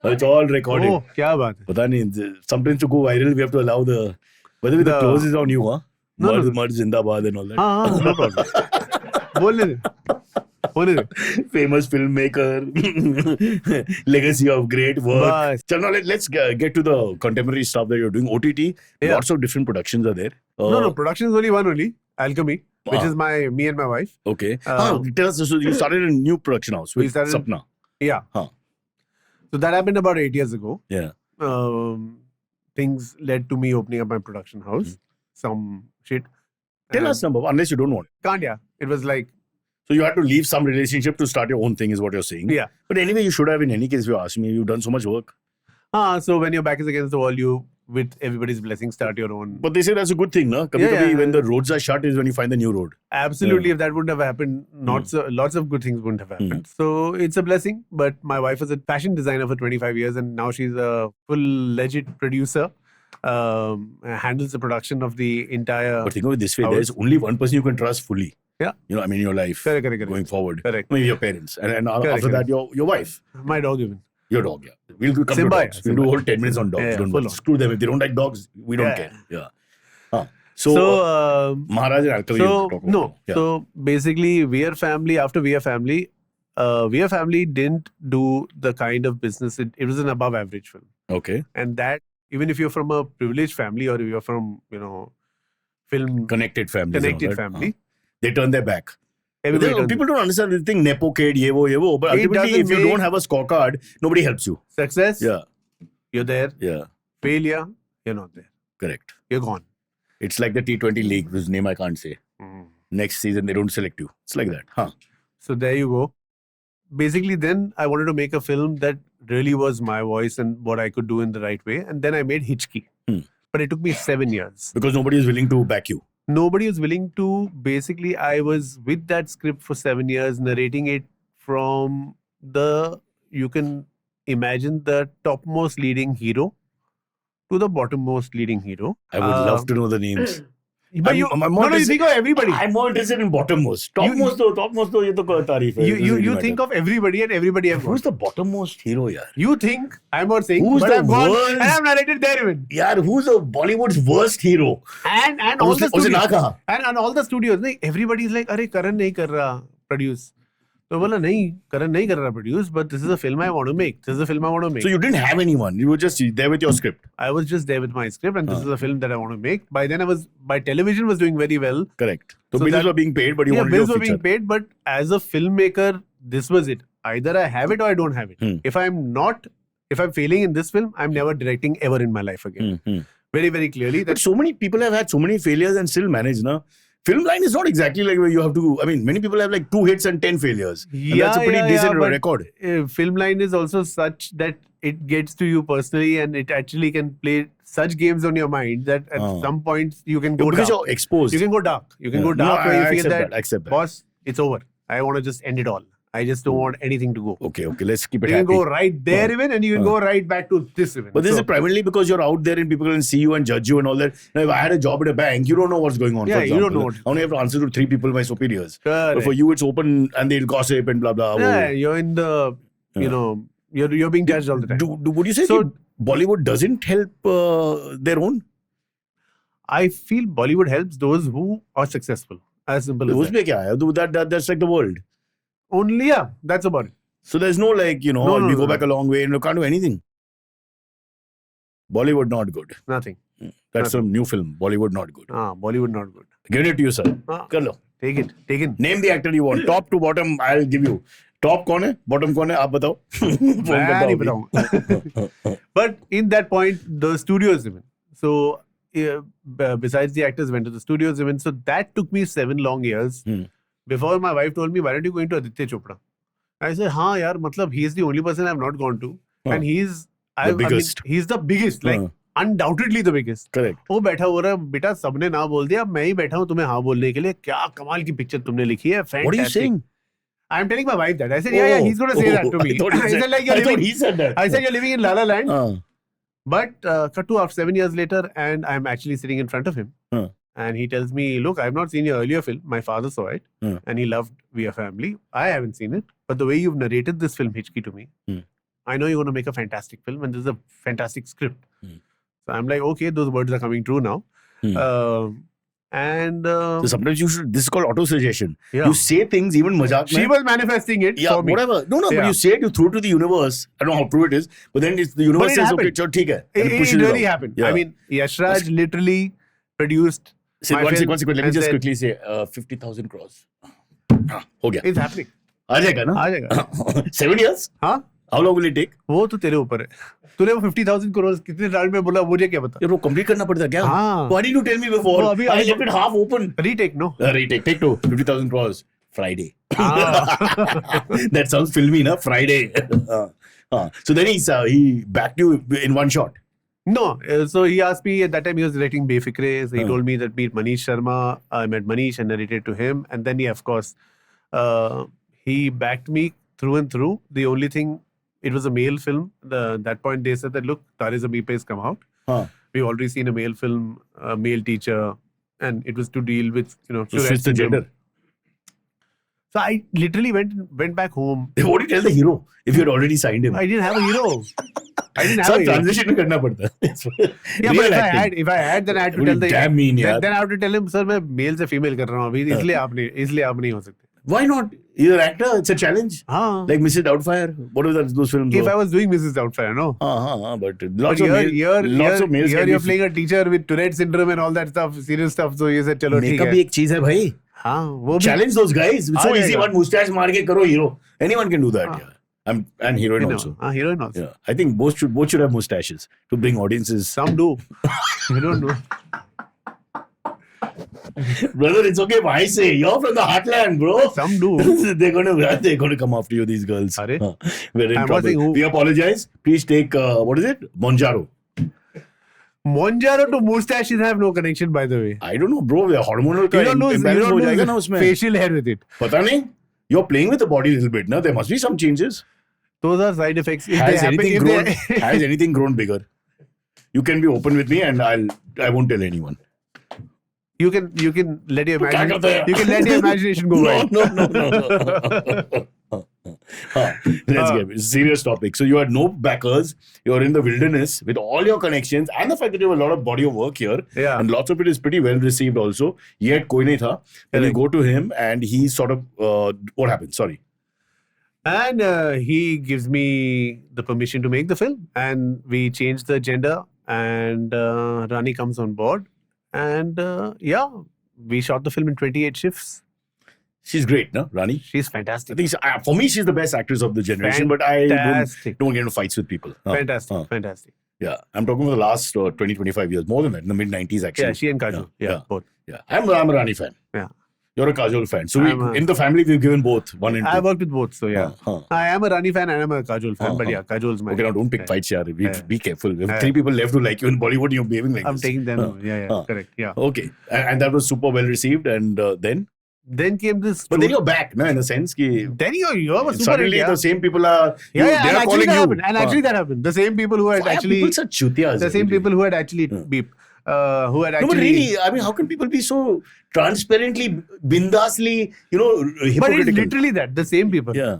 It's all recorded. Oh, क्या बात है? पता नहीं, sometimes to go viral, we have to allow the... Whether the close is on you, huh? No. Mud Zindabad and all that. No problem. बोलने दे. Famous filmmaker, legacy of great work. So now let's get to the contemporary stuff that you're doing. OTT, lots of different productions are there. No, production is only one only. Alchemy, which is me and my wife. Okay. Tell us, so you started a new production house with Sapna. Yeah. So that happened about 8 years ago. Yeah. Things led to me opening up my production house. Some shit. Tell us number, unless you don't want. Can't, yeah. It was like... So you had to leave some relationship to start your own thing is what you're saying. Yeah. But anyway, you should have in any case, if you ask me, you've done so much work. So when your back is against the wall, you, with everybody's blessing, start your own... But they say that's a good thing, no? When the roads are shut is when you find the new road. Absolutely. If that wouldn't have happened, lots of good things wouldn't have happened. So it's a blessing. But my wife was a fashion designer for 25 years and now she's a full legit producer. Handles the production of the entire... But think of it this way, there's only one person you can trust fully. Yeah. You know, I mean, your life correct. going forward. Correct. Maybe your parents. And after that, your wife. My dog even. Your dog, yeah. We'll come to dogs. We'll do a whole 10 minutes on dogs. Yeah, don't worry. Screw them. If they don't like dogs, we don't care. Yeah. So Maharaj and Alchemy. So basically, We Are Family, after We Are Family, We Are Family didn't do the kind of business. It was an above average film. Okay. And that, even if you're from a privileged family or you're from, film Connected families. and all connected that. family. They turn their back. Everybody turns People don't understand. They think nepo kid, ye wo. But It ultimately, doesn't if you make- don't have a scorecard, nobody helps you. success. Yeah, You're there. yeah, Failure. You're not there. correct. You're gone. It's like the T20 league, whose name I can't say. Next season, they don't select you. It's like that. Huh. So there you go. Basically, then I wanted to make a film that really was my voice and what I could do in the right way. And then I made Hitchki. But it took me 7 years. Because nobody is willing to back you. Nobody was willing to. Basically, I was with that script for 7 years, narrating it from you can imagine the topmost leading hero to the bottommost leading hero. I would love to know the names. But I'm you more you think of everybody. I'm more interested in bottommost. Topmost, ye to tareef hai. It doesn't You really think matter. of everybody and everybody I've Who's got. the bottommost hero, yaar? You think, I'm not saying, Who's but the I've gone worst- and I've narrated there even. Yaar, who's the Bollywood's worst hero? And all the Usse na studios. kaha. And all the studios, like, everybody's like, "Arey, Karan nahi kar raha produce." So बोला नहीं, Karan nahi kar raha produce, but this is a film I want to make. This is a film I want to make. So you didn't have anyone. You were just there with your script. I was just there with my script, and this is a film that I want to make. By then, my television was doing very well. Correct. So So bills that- were being paid, but you Yeah, wanted bills your were being feature. paid, but as a filmmaker, this was it. Either I have it or I don't have it. If I'm failing in this film, I'm never directing ever in my life again. Very, very clearly. But so many people have had so many failures and still managed, na? Film line is not exactly like where you have to. I mean, many people have like 2 hits and 10 failures. And that's a pretty decent but, record. Film line is also such that it gets to you personally, and it actually can play such games on your mind that at some points you can go Because dark. you're exposed. You can go dark. You can Yeah. go dark No, where I you feel accept that, I accept that. boss, it's over. I want to just end it all. I just don't want anything to go. Okay, let's keep it You can happy. go right there even, and you can go right back to this even. But this So- is primarily because you're out there and people can see you and judge you and all that. Now, if I had a job at a bank, you don't know what's going on. Yeah, for you don't example. know what- I only have to answer to 3 people, my superiors. But Correct. for you, it's open and they'll gossip and blah blah. Yeah, you're in the, you're being judged all the time. Would you say So- that Bollywood doesn't help their own? I feel Bollywood helps those who are successful. As simple as that. उसमें क्या है? That's like the world. Only, yeah, that's about it. So there's no like, No, we no, go no. back a long way and you can't do anything. Bollywood not good. Nothing. That's a new film. Bollywood not good. Bollywood not good. Giving it to you, sir. Kar lo. Take it. Taken. Name the actor you want. Top to bottom, I'll give you. Top कौन है? Bottom कौन है? आप बताओ. Phone मैं करता नहीं हूँ बताऊंगा. But in that point, the studios even. So besides the actors, went to the studios even. So that took me 7 long years. Before my wife told me, why don't you go into Aditya Chopra? I said, हाँ यार, मतलब he is the only person I've not gone to, and he's biggest. he's the biggest, like undoubtedly the biggest. Correct. वो बैठा हो रहा है, बेटा सबने ना बोल दिया, मैं ही बैठा हूँ तुम्हें हाँ बोलने के लिए. क्या कमाल की पिक्चर तुमने लिखी है. Fantastic. What are you saying? I'm telling my wife that. I said, yeah, he's going to say that to me. I thought he said, like, you're I thought living, he said that. I said, you're living in La La Land. Uh, But cut to after 7 years later, and I'm actually sitting in front of him. And he tells me, look, I've not seen your earlier film. My father saw it. And he loved We Are Family. I haven't seen it. But the way you've narrated this film, Hitchki, to me, I know you're going to make a fantastic film. And this is a fantastic script. So I'm like, okay, those words are coming true now. so sometimes you should, this is called auto-suggestion. Yeah. You say things even mazak She mein. was manifesting it Yeah, for me. whatever. No, but Yeah. you say it, you throw it to the universe. I don't know how true it is. But then it's, the universe But it says, okay, happened. chal, theek hai. And It pushes really out. happened. Yeah. I mean, Yashraj literally produced my One film second. Let me and just said, quickly say 50,000 crores. हो गया. It's happening. आ जाएगा ना? आ जाएगा. 7 years? हाँ? How long will it take? वो तो तेरे ऊपर है. तूने वो 50,000 करोड़ कितने टाइम में बोला, मुझे क्या पता. यार वो कंप्लीट करना पड़ता है क्या? हाँ. Why didn't you tell me before? वो अभी- I left it half open. Retake, no? Retake. Take 2. 50,000 crores. Friday. Ah. That sounds filmy, na? Friday. So then he backed you in one shot. No. So he asked me, at that time he was directing Befikre. So he told me that meet Manish Sharma. I met Manish and narrated to him. And then he, of course, he backed me through and through. The only thing, it was a male film. That point they said that, look, Tare Zameen Pe has come out. We've already seen a male film, a male teacher. And it was to deal with, So Tourette switch the syndrome. gender. So I literally went back home. What do you tell the hero if you had already signed him? I didn't have a hero. I didn't have Some a hero. transition करना पड़ता है. Yeah, Real but acting. if I had, then I had to What tell you the damn mean, यार. then I have to tell him, sir, मैं male से female कर रहा हूँ अभी, इसलिए आप नहीं हो सकते. Why not? He's an actor. It's a challenge. Like Mrs. Doubtfire. Whatever those films If were. I was doing Mrs. Doubtfire, no. But But lots of males. here you're playing a teacher with Tourette syndrome and all that stuff, serious stuff. So you said, चलो ठीक Makeup है. भी एक चीज है भाई. वो भी Challenge those guys. It's so हाँ, easy. yeah. One mustache मार के करो hero. Anyone can do that. Yeah. And heroine also. heroine also. Yeah. I think both should have mustaches to bring audiences. Some do. You don't know. Brother, it's okay if I say you're from the heartland, bro. Some do. they're gonna come after you, these girls. Arre? We're in I'm trouble. watching who- We apologize. Please take what is it? Monjaro. Monjaro to mustaches have no connection, by the way. I don't know, bro. We're hormonal. You don't imbalance lose facial hair with it. Pata nahi? You're playing with the body a little bit, na? There must be some changes. Those are side effects. If Has they happen, anything if grown? they- Has anything grown bigger? You can be open with me, and I won't tell anyone. you can let your क्या करते हैं? you can let your imagination go wild. No. Let's get it. Serious topic. So you had no backers. You're in the wilderness with all your connections and the fact that you have a lot of body of work here. Yeah. And lots of it is pretty well received also. Yet koi nahi tha. And you go to him and he sort of what happened? Sorry. And he gives me the permission to make the film, and we change the agenda, and Rani comes on board, and we shot the film in 28 shifts. She's great, no? Rani? She's I fantastic. think for me, she's the best actress of the generation, but I Fantastic. don't get into fights with people. Fantastic. Yeah. I'm talking about the last 20, 25 years. More than that, in the mid-90s actually. Yeah, she and Kajol. Yeah, both. Yeah. I'm a Rani fan. Yeah. You're a Kajol fan. So I'm a- in the family, we've given both, one and two. I worked with both, so yeah. I am a Rani fan and I'm a Kajol fan, but Uh-huh. yeah, Kajol's my. Okay, now don't pick fan. fights, yaar. Yeah. Be careful. We have 3 people left who like you in Bollywood, you're behaving like I'm this. taking them. Yeah, correct. Yeah. Okay. And that was super well received. And then? Then came this. But then you're back, no, in a sense. Ki, Then you were super suddenly hit, the same people are, yeah, they and are actually calling that you. happened. And actually that happened. The same people who had Why are actually. people such chutias? The same people who had actually beep. Who had No, actually. but really, I mean, how can people be so transparently, bindasly, hypocritical? But it's literally that. The same people. Yeah.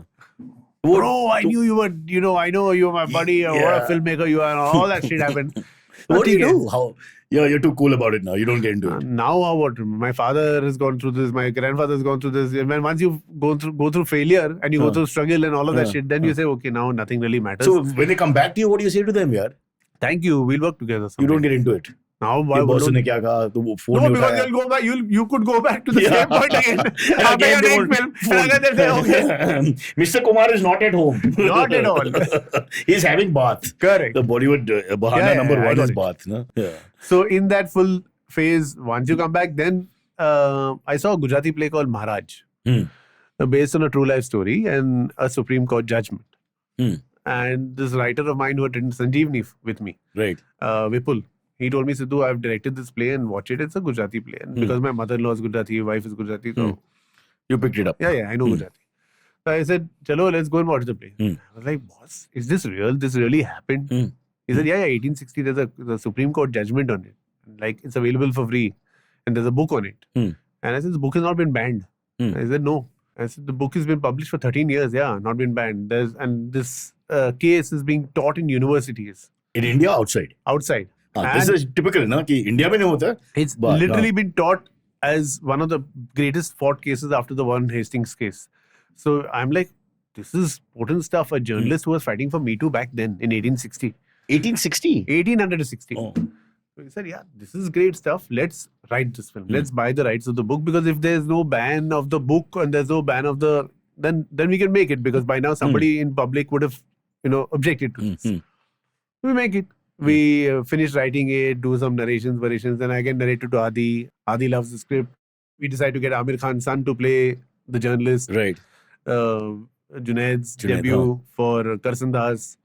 Bro, I knew you were, I know you were my buddy, or what a Yeah. filmmaker you are, and all that shit happened. What do you Okay. do? How? Yeah, you're too cool about it now. You don't get into it. Now what? My father has gone through this. My grandfather has gone through this. And when once you go through failure and you go through struggle and all of that shit, then you say, okay, now nothing really matters. So when they come back to you, what do you say to them, yaar? Thank you. We'll work together. You someday. don't get into it. Now why Your boss would ने क्या कहा तो वो phone No, नहीं because उठाया. you'll go back. You could go back to the Yeah. same point again. And After again your they next won't film. phone. And again they'll say, okay. Mr. Kumar is not at home. Not at all. He's having bath. Correct. The Bollywood bahana Yeah, number I 1 got is it. bath. No? Yeah. So in that full phase, once you come back, then I saw a Gujarati play called Maharaj, based on a true life story and a Supreme Court judgment. And this writer of mine who had written Sanjeevani with me, Right. Vipul, he told me, Sidhu, I've directed this play and watch it. It's a Gujarati play. And because my mother-in-law is Gujarati, wife is Gujarati, so You picked it up. yeah, I know Gujarati. So I said, chalo, let's go and watch the play. I was like, boss, is this real? This really happened? He said, yeah, 1860, there's a Supreme Court judgment on it. Like, it's available for free. And there's a book on it. And I said, the book has not been banned. I said, no. I said, the book has been published for 13 years. Yeah, not been banned. And this case is being taught in universities. In India, outside. Outside. This is typical, na? Ki India में नहीं होता. It's But, literally been taught as one of the greatest fought cases after the Warren Hastings case. So I'm like, this is potent stuff. A journalist who was fighting for Me Too back then in 1860. 1860. 1860. Oh. So he said, yeah, this is great stuff. Let's write this film. Let's buy the rights of the book, because if there's no ban of the book and there's no ban of the, then we can make it, because by now somebody in public would have, objected to this. We make it. We finish writing it, do some narrations, then I again narrate it to Adi. Adi loves the script. We decide to get Amir Khan's son to play the journalist. Right. Junaid's Junaid, debut for Karsan Das.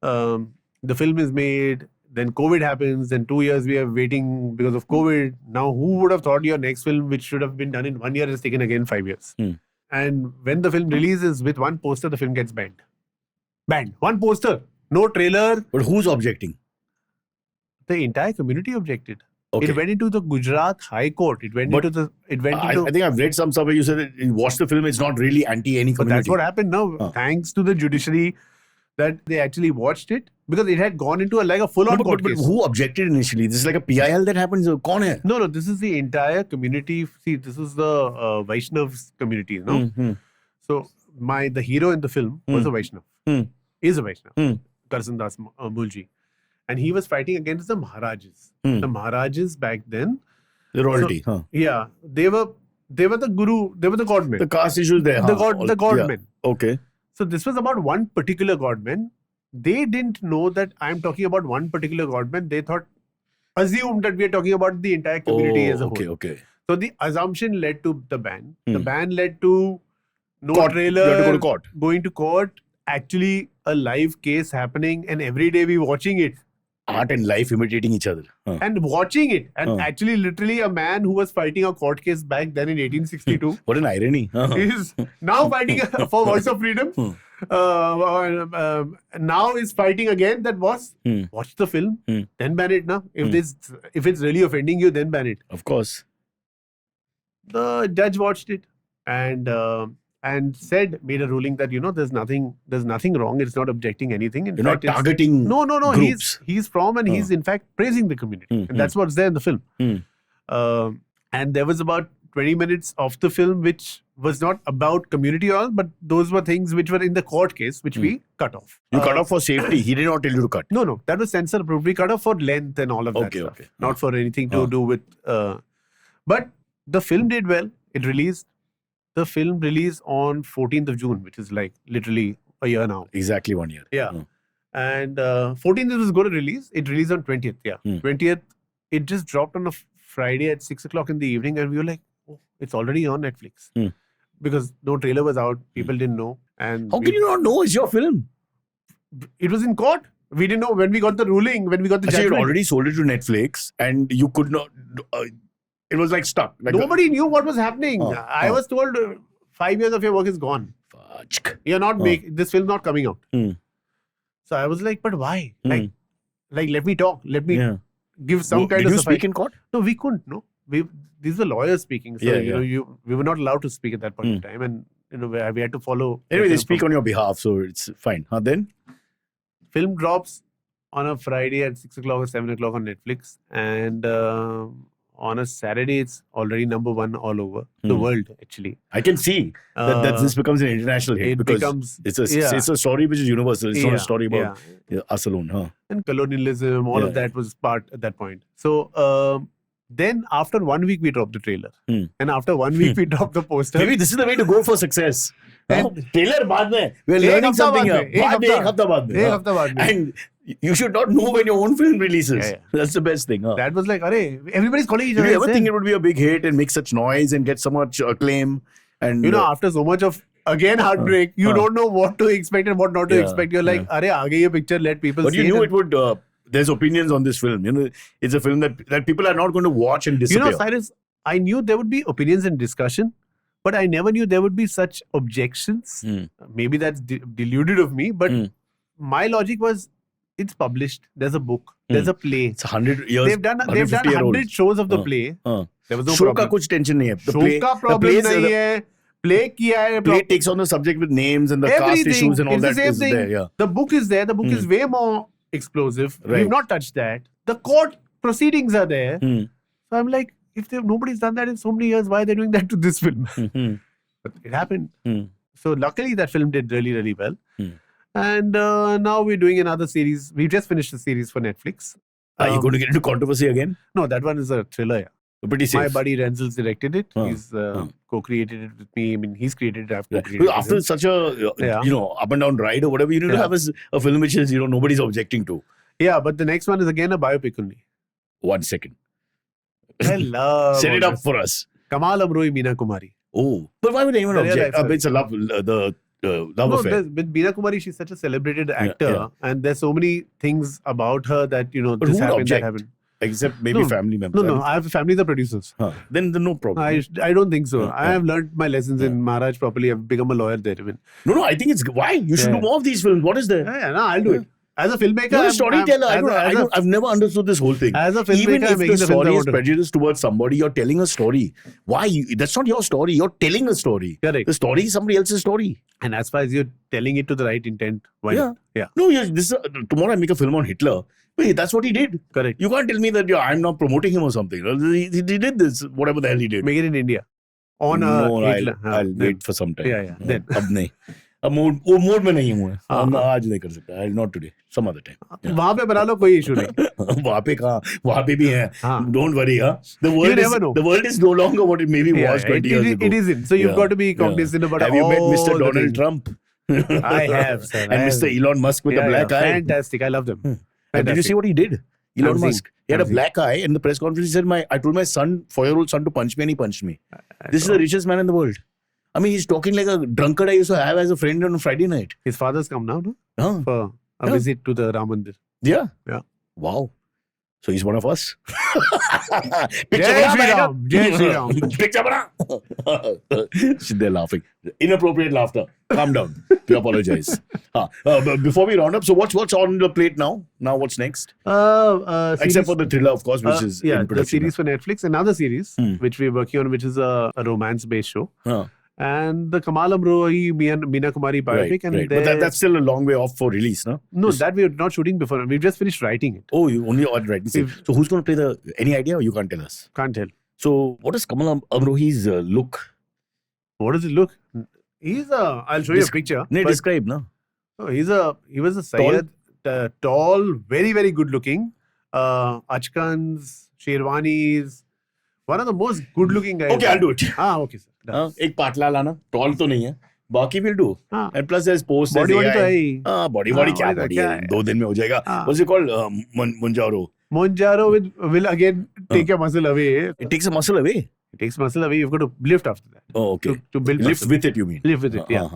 The film is made. Then COVID happens. Then 2 years we are waiting because of COVID. Now, who would have thought your next film, which should have been done in 1 year, is taken again 5 years? And when the film releases, with one poster, the film gets banned. Banned. One poster. No trailer. But who's objecting? The entire community objected. Okay. It went into the Gujarat High Court. It went But into the. It went I into. think I've read some stuff where you said that you watch the film, it's not really anti any But community. that's what happened now. Thanks to the judiciary that they actually watched it because it had gone into a full-on but, court but case. who objected initially? This is like a PIL that happens. Kaun hai? No, this is the entire community. See, this is the Vaishnavs community, So the hero in the film was a Vaishnav. Is a Vaishnav. Karsan Das Mulji. And he was fighting against the Maharajas. The Maharajas back then. The royalty. Yeah. They were the guru, they were the godmen. The caste issues there. The godmen. Yeah. Okay. So this was about one particular godman. They didn't know that I'm talking about one particular godman. They assumed that we are talking about the entire community as a whole. Okay. So the assumption led to the ban. The ban led to no Court. trailer, You have to go to court. Going to court, actually a live case happening, and every day we watching it. Art and life imitating each other. And watching it. And actually, literally, a man who was fighting a court case back then in 1862 What an irony. is now fighting for Voice of Freedom. Now is fighting again. That was watch the film, then ban it. Now, if it's really offending you, then ban it. Of course. The judge watched it and made a ruling that there's nothing wrong. It's not objecting anything. In You're fact, not targeting. No. Groups. He's from and he's in fact praising the community, and that's what's there in the film. And there was about 20 minutes of the film which was not about community at all, but those were things which were in the court case, which we cut off. You cut off for safety. He did not tell you to cut. No, that was censor approved. We cut off for length and all of that stuff. Okay. Not for anything to do with. But the film did well. It released. The film released on 14th of June, which is like literally a year now. Exactly 1 year. Yeah. And 14th it was going to release. It released on 20th. Yeah. 20th. It just dropped on a Friday at 6 o'clock in the evening, and we were like, oh, it's already on Netflix. Because no trailer was out. People didn't know. And how can you not know it's your film? It was in court. We didn't know when we got the ruling, when we got the Actually, judgment. you already sold it to Netflix, and you could not. It was like stuck. Like Nobody knew what was happening. I was told 5 years of your work is gone. You're not making this film not coming out. So I was like, but why? Like let me talk. Let me give some kind of. Did you speak in court? No, we couldn't. No, these were lawyers speaking. So we were not allowed to speak at that point in time, and we had to follow. Anyway, they speak on your behalf, so it's fine. Then film drops on a Friday at 6 o'clock or 7 o'clock on Netflix, and on a Saturday it's already #1 all over the world. Actually, I can see that this becomes an international hit because it's a story which is universal. It's not a story about us alone. And colonialism, all of that was part at that point. So then after 1 week we dropped the trailer, and after 1 week we dropped the poster. Maybe this is the way to go for success. Trailer baad mein. We're learning something here. Ek hafta baad mein. And you should not know when your own film releases. That's the best thing. That was like, everybody's calling each other. Do you ever think it would be a big hit and make such noise and get so much acclaim? And after so much of heartbreak, you don't know what to expect and what not to expect. You're like, aa gayi ye picture, let people see it. But you knew it would. There's opinions on this film. It's a film that people are not going to watch and disappear. Cyrus, I knew there would be opinions and discussion, but I never knew there would be such objections. Maybe that's deluded of me, but my logic was, it's published. There's a book. There's a play. It's 100 years. They've done 100 shows of the play. There was no show problem. का कुछ tension नहीं है. Show का problem नहीं है. Play किया है. Play takes on the subject with names and the cast issues and all that is there. Yeah. The book is there. The book is way more explosive. Right. We've not touched that. The court proceedings are there. So I'm like, if nobody's done that in so many years, why are they doing that to this film? But it happened. So luckily that film did really, really well. And now we're doing another series. We just finished a series for Netflix. Are you going to get into controversy again? No, that one is a thriller. Yeah. Pretty safe. My buddy Renzels directed it. He's co-created it with me. I mean, he's created it. I've co-created it. After such a up and down ride or whatever, you need to have a film which is nobody's objecting to. Yeah, but the next one is again a biopic only. 1 second. I love. Set it up for us. Kamal Amroi, Meena Kumari. Oh, but why would anyone object? It's a love affair. With Meena Kumari, she's such a celebrated actor, and there's so many things about her that but this who happened, object? that happened. Except maybe family members. No, I have a family, the producers. Then no problem. I don't think so. I have learned my lessons in Maharaj properly. I've become a lawyer there even. No, I think it's why you should do more of these films. What is there? I'll do it. As a filmmaker, you're a storyteller. I've never understood this whole thing. As a filmmaker, even if the story is prejudiced towards somebody, you're telling a story. Why? That's not your story. You're telling a story. Correct. The story is somebody else's story. And as far as you're telling it to the right intent, why not? Yeah. No, yes. Tomorrow I make a film on Hitler. Wait, that's what he did. Correct. You can't tell me that I'm not promoting him or something. He did this, whatever the hell he did. Make it in India. On Hitler. I'll wait for some time. Yeah. Then. अब नहीं. अब mood में नहीं हूँ. आज नहीं कर सकता. I'll not today. Some other time. वहाँ पे बना लो, कोई issue नहीं. वहाँ पे कहाँ? वहाँ पे भी हैं. Don't worry, huh? You never know. The world is no longer what it maybe was 20 years ago. It isn't. So you've got to be cognizant about all. Have you met Mr. Donald Trump? I have, sir. And Mr. Elon Musk with the black eye. Fantastic. I love them. Did you see what he did? Elon Musk. He had a black eye, and in the press conference he said, I told my 4-year-old son to punch me, and he punched me. This is the richest man in the world. I mean, he's talking like a drunkard I used to have as a friend on a Friday night. His father's come now, no? Huh? For a visit to the Ram Mandir. Yeah. Wow. So he's one of us. Jai Shri Ram. Picture bana. They're laughing. Inappropriate laughter. Calm down. We apologize. But before we round up, so what's on the plate now? Now what's next? Except for the thriller, of course, which is in production. The series for Netflix. Another series which we're working on, which is a romance-based show. And the Kamal Amrohi, Meena Kumari biopic. Right. But that's still a long way off for release, no? No, that we're not shooting before. We've just finished writing it. Oh, you only are writing. So who's going to play any idea or you can't tell us? Can't tell. So what is Kamal Amrohi's look? What does it look? I'll show you a picture. Describe, no? Oh, he was a Sayyid, tall, very, very good looking. Achkans, Sherwanis, one of the most good looking guys. Okay, I'll do it. Okay, sir. एक पाटला लाना, tall तो नहीं है. बाकी will do. And plus there's post. Body तो है. Body क्या body है? 2 दिन में हो जाएगा. What's it called? Monjaro. Monjaro will again take your muscle away. It takes a muscle away? It takes muscle away. You've got to lift after that. Oh, okay. To build lift muscle. with it, you mean? Lift with it, yeah.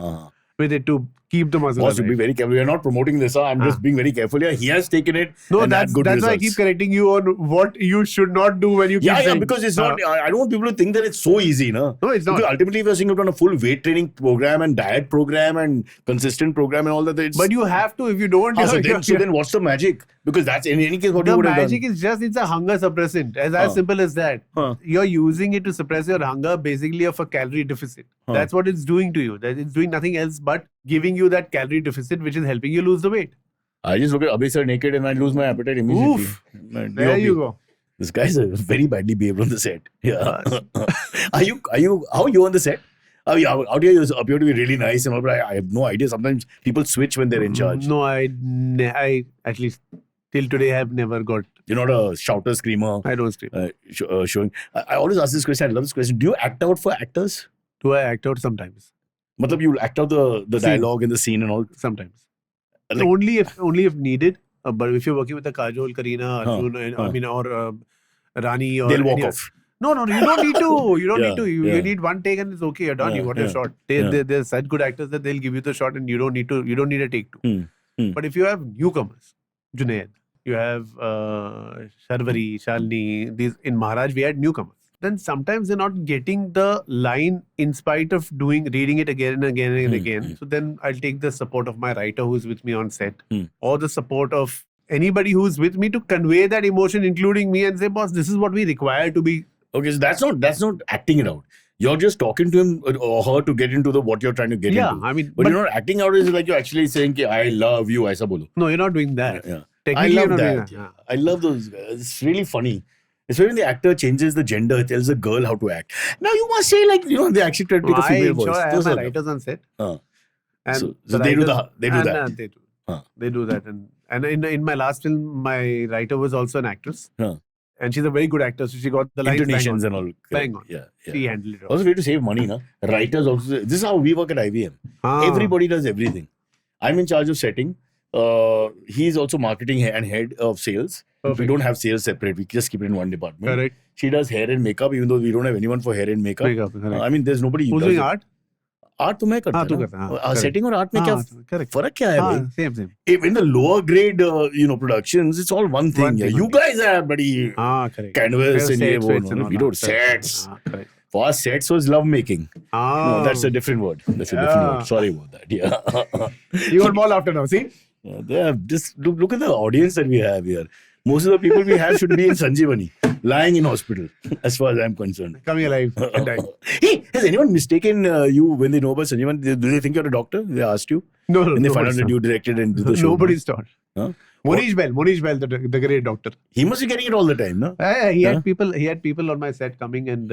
With it to keep the muscle alive. Be very careful. We are not promoting this. I'm just being very careful. Yeah, he has taken it. No, that's why I keep correcting you on what you should not do when you keep saying. Because it's not. I don't want people to think that it's so easy, no? No, it's not. Because ultimately, if you're saying you've done a full weight training program and diet program and consistent program and all that, but you have to. If you don't, so then what's the magic? Because that's in any case what you would have done. The magic is just it's a hunger suppressant. As simple as that. You're using it to suppress your hunger, basically of a calorie deficit. That's what it's doing to you. It's doing nothing else but giving you that calorie deficit, which is helping you lose the weight. I just look at Abhay sir naked and I lose my appetite immediately. Oof. There you go. This guy's very badly behaved on the set. Yeah. How are you on the set? Out here you appear to be really nice and all, but I have no idea. Sometimes people switch when they're in charge. No, I at least till today have never got. You're not a shouter, screamer. I don't scream. Showing. I always ask this question. I love this question. Do you act out for actors? Do I act out sometimes? Matlab you act out the dialogue and the scene and all? Sometimes. Like, only if needed. But if you're working with a Kajol, Kareena, Arjun, or Rani, or they'll walk off. No, you don't need to. You don't need to. You need one take and it's okay. You're done. You got your shot. They're such good actors that they'll give you the shot and you don't need a take two. But if you have newcomers, Junaid, you have Sharvari, Shalini, these in Maharaj we had newcomers. Then sometimes they're not getting the line in spite of reading it again and again and again. So then I'll take the support of my writer who's with me on set or the support of anybody who's with me to convey that emotion, including me, and say, boss, this is what we require to be. Okay, so that's not acting it out. You're just talking to him or her to get into what you're trying to get into. Yeah, I mean, but you're not acting out. It's like you're actually saying, I love you, aisa bolo. No, you're not doing that. Yeah. Technically, I love that. Yeah. I love those. It's really funny. It's when the actor changes the gender, tells the girl how to act. Now you must say they actually try to take a female voice. I have my writers on set. And so they do that. They do that. And in my last film, my writer was also an actress. And she's a very good actor, so she got the lines intonations and all. Bang on. Yeah. She handled it all. Also, we have to save money, na? Writers also. This is how we work at IVM. Everybody does everything. I'm in charge of setting. He's also marketing and head of sales. Perfect. We don't have sales separate. We just keep it in one department. Correct. She does hair and makeup, even though we don't have anyone for hair and makeup. I mean, there's nobody. Who's doing art? Art तो मैं करता हूँ. Setting और art में क्या फर्क क्या है भाई? Same. In the lower grade, productions, it's all one thing. You guys are bloody canvas and we don't sets. For us, sets was love making. No, that's a different word. Sorry about that. Yeah. You got more laughter now. See. Just look at the audience that we have here. Most of the people we have should be in Sanjeevani, lying in hospital, as far as I'm concerned. Coming alive and dying. Hey, has anyone mistaken you when they know about Sanjeevani? Do they think you're a doctor? They asked you? No, When they found out nobody's that you directed and did the show? Nobody's taught. Huh? Monish Bell, the great doctor. He must be getting it all the time, no? He had people on my set coming and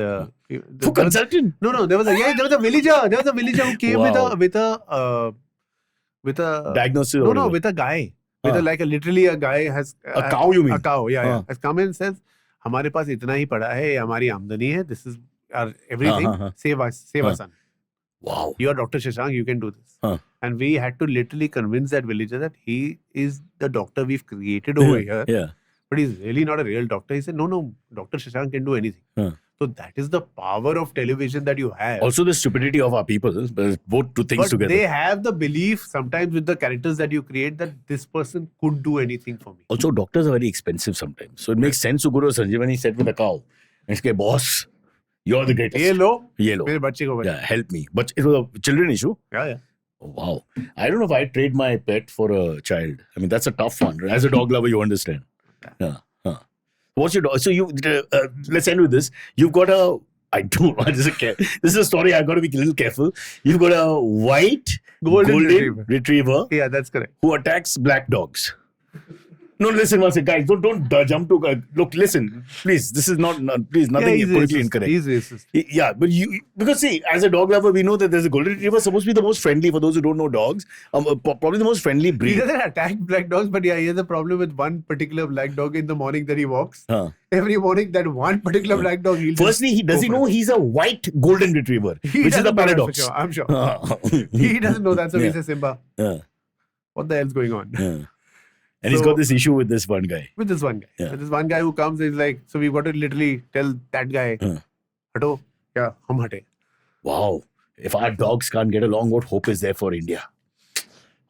Who consulted? No, there was a villager who came Wow. with a Diagnosis or no, whatever. with a guy. With literally a guy has A cow, you mean? A cow, हाँ. has come and says, हमारे पास इतना ही पड़ा है, ये हमारी आमदनी है, this is our everything, हाँ. save us, son. Wow. You are Dr. Shashank, you can do this. Huh. And we had to literally convince that villager that he is the doctor we've created over here, Yeah. but he's really not a real doctor. He said, no, Dr. Shashank can do anything. Huh. So that is the power of television that you have. Also, the stupidity of our people, both two things But together. they have the belief sometimes with the characters that you create that this person could do anything for me. Also, doctors are very expensive sometimes. So it makes sense to go to a Sanjeevani set with a cow and say, boss, you're the greatest. ये लो, Ye lo. मेरे बच्चे को बचा. Yeah, help me. But it was a children issue. Yeah. Oh, wow. I don't know if I'd trade my pet for a child. I mean, that's a tough one. As a dog lover, you understand. Yeah. Huh. What's your dog? So you, let's end with this. You've got a, I don't know. This is a story I've got to be a little careful. You've got a white Golden retriever Yeah, that's correct. who attacks black dogs. No, listen one second, guys. Don't jump to. Look, listen, please. This is not please, nothing he's politically racist. incorrect. He's racist. Yeah, but because see, as a dog lover, we know that there's a golden retriever supposed to be the most friendly. For those who don't know dogs, probably the most friendly He breed. doesn't attack black dogs, but yeah, he has a problem with one particular black dog in the morning that he walks. Huh. Every morning, that one particular black dog. He'll Firstly, does he know he's a white golden retriever, which is the doesn't know that for paradox. sure, I'm sure. He doesn't know that, so he Yeah. says, Simba, Yeah, what the hell's going on? yeah. And he's So- got this issue with this one guy. With this one guy. Yeah. With this one guy who comes, he's like, so we've got to literally tell that guy, Hato, yeah, hum hate. Wow. If our dogs can't get along, what hope is there for India?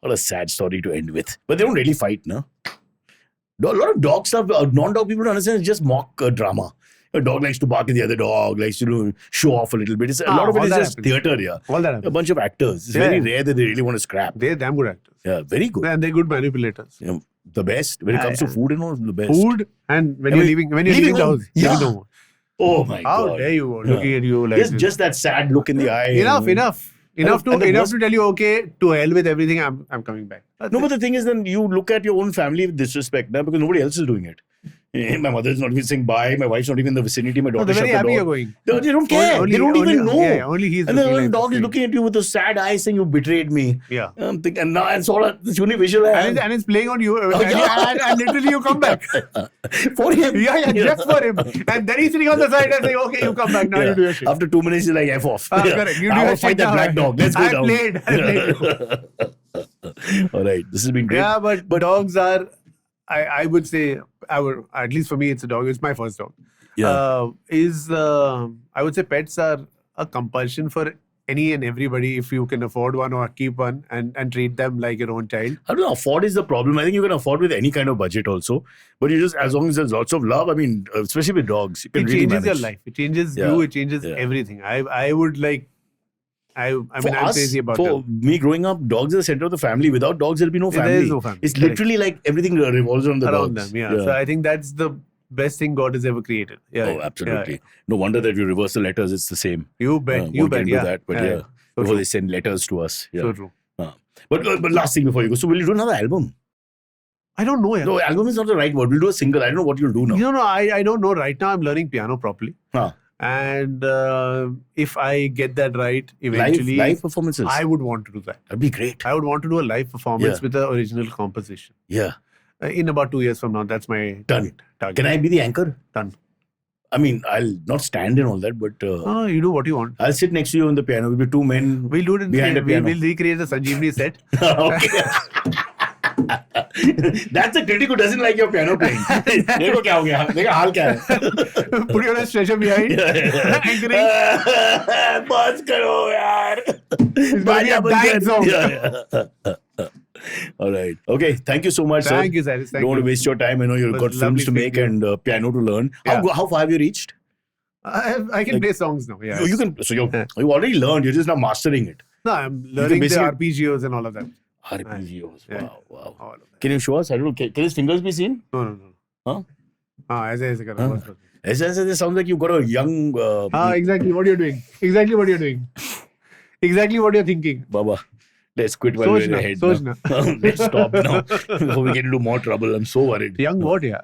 What a sad story to end with. But they don't really fight, no? A lot of dog stuff, non-dog people don't understand, it's just mock drama. A dog likes to bark at the other dog, likes to show off a little bit. A lot of it all is that just happens. theatre, yeah. All that A happens. bunch of actors. It's Yeah. very rare that they really want to scrap. They're damn good actors. Yeah, very good. And they're good manipulators. You know, the best. When it Yeah, comes to yeah. food and all, the best. Food and when I you're mean, leaving the leaving house. home. Yeah. leaving the home. Oh my How God. dare you looking at you like Just, this. just that sad look in the eye. Enough and the enough worst- to tell you, okay, to hell with everything, I'm coming back. That's No, it. but the thing is, then you look at your own family with disrespect now because nobody else is doing it. My mother's not even saying bye. My wife's not even in the vicinity. My No, daughter they're very shut the happy door. you're going. They don't care. Only- they don't only- even know. yeah, only he's And the looking like dog this is thing. looking at you with a sad eye saying, you betrayed me. Yeah. I'm thinking, and now it's all this only visual I have. And it's playing on you. yeah. And literally you come back. For him. Yeah, just for him. And then he's sitting on the side and saying, okay, you come back. Now Yeah. you do your shit. After 2 minutes, he's like, F off. Correct. You do I your will fight shit that now. black dog. Let's go I down. played. All right. This has been great. Yeah, but dogs are, I would say, at least for me, it's a dog. It's my first dog. Yeah. I would say pets are a compulsion for any and everybody if you can afford one or keep one and treat them like your own child. I don't know. Afford is the problem. I think you can afford with any kind of budget also. But you just, as long as there's lots of love, I mean, especially with dogs, you can It really changes your manage. life. It changes Yeah. you. It changes Yeah. everything. I would like. I mean, For I'm us, crazy about for them. me growing up, dogs are the center of the family. Without dogs, there'll be no Yeah, family. there is no family. It's Correct. literally like everything revolves around the Around dogs. them. Yeah. So I think that's the best thing God has ever created. Yeah. Oh, yeah, absolutely. yeah. No wonder that you reverse the letters. It's the same. You bet. You won't get bet. into Yeah. that, but yeah. So Before true. they send letters to us. Yeah. So true. But last thing before you go. So will you do another album? I don't know. Yeah. No, album is not the right word. We'll do a single. I don't know what you'll do now. No, I don't know. Right now, I'm learning piano properly. Huh. And if I get that right, eventually, Live performances. I would want to do that. That'd be great. I would want to do a live performance Yeah. with the original composition. Yeah. In about 2 years from now, that's my Done. target. Can I be the anchor? Done. I mean, I'll not stand in all that, but Oh, you do what you want. I'll sit next to you on the piano. We'll be two men. We'll do it in Behind the piano. We'll recreate the Sanjeevani set. Okay. That's a critic who doesn't like your piano playing. देखो क्या हो गया? देखो हाल क्या है? Put your stretcher behind. Anchoring. बस करो यार. gonna be a dying song. Yeah. All right. Okay. Thank you so much, sir. Thank you, Cyrus. Thank Don't want you. to waste your time. I know you've It got was films lovely to make speaking and piano to learn. Yeah. How far have you reached? I can play songs now. Yeah. You can. So you already learned. You're just now mastering it. No, I'm learning the basically- arpeggios and all of that. Arpeggios. Yeah. Wow. All of that. Can you show us? I don't know. Can his fingers be seen? No. Huh? ऐसे करना बस. It sounds like you got a young. Exactly what you're doing. Exactly what you're doing. Exactly what you're thinking. Baba, let's quit while we're ahead. Sochna. Let's stop now before we get into more trouble. I'm so worried. Young what, yeah?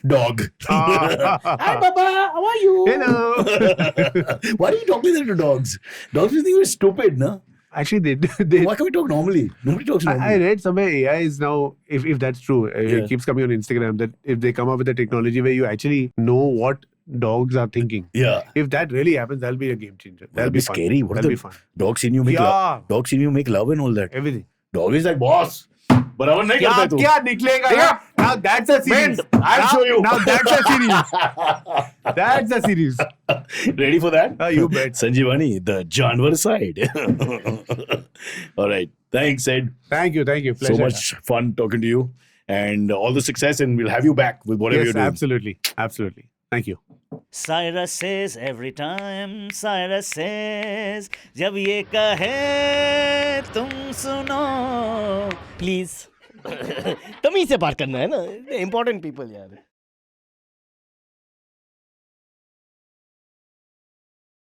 Dog. Hi, Baba. How are you? Hello. Why are you talking like to dogs? Dogs think we're stupid, no? Actually, they Why can't we talk normally? Nobody talks normally. I read somewhere AI is now, if that's true, Yeah. it keeps coming on Instagram that if they come up with a technology where you actually know what dogs are thinking. Yeah. If that really happens, that'll be a game changer. That'll be fun. scary. What That'll the be fun. Dogs in you make Yeah. love. Dogs in you make love and all that. Everything. Dog is like boss. बराबर नहीं करता तू. क्या निकलेगा? Yeah. Now that's a series. I'll show you. Now that's a series. That's a series. Ready for that? You bet. Sanjeevani, the Janwar side. All right. Thanks, Ed. Thank you. Pleasure. So much fun talking to you. And all the success, and we'll have you back with whatever Yes, you're doing. absolutely. Thank you. Cyrus says every time, Cyrus says, जब ये कहे तुम सुनो, please. तमीज से बात करना है ना, important people यार.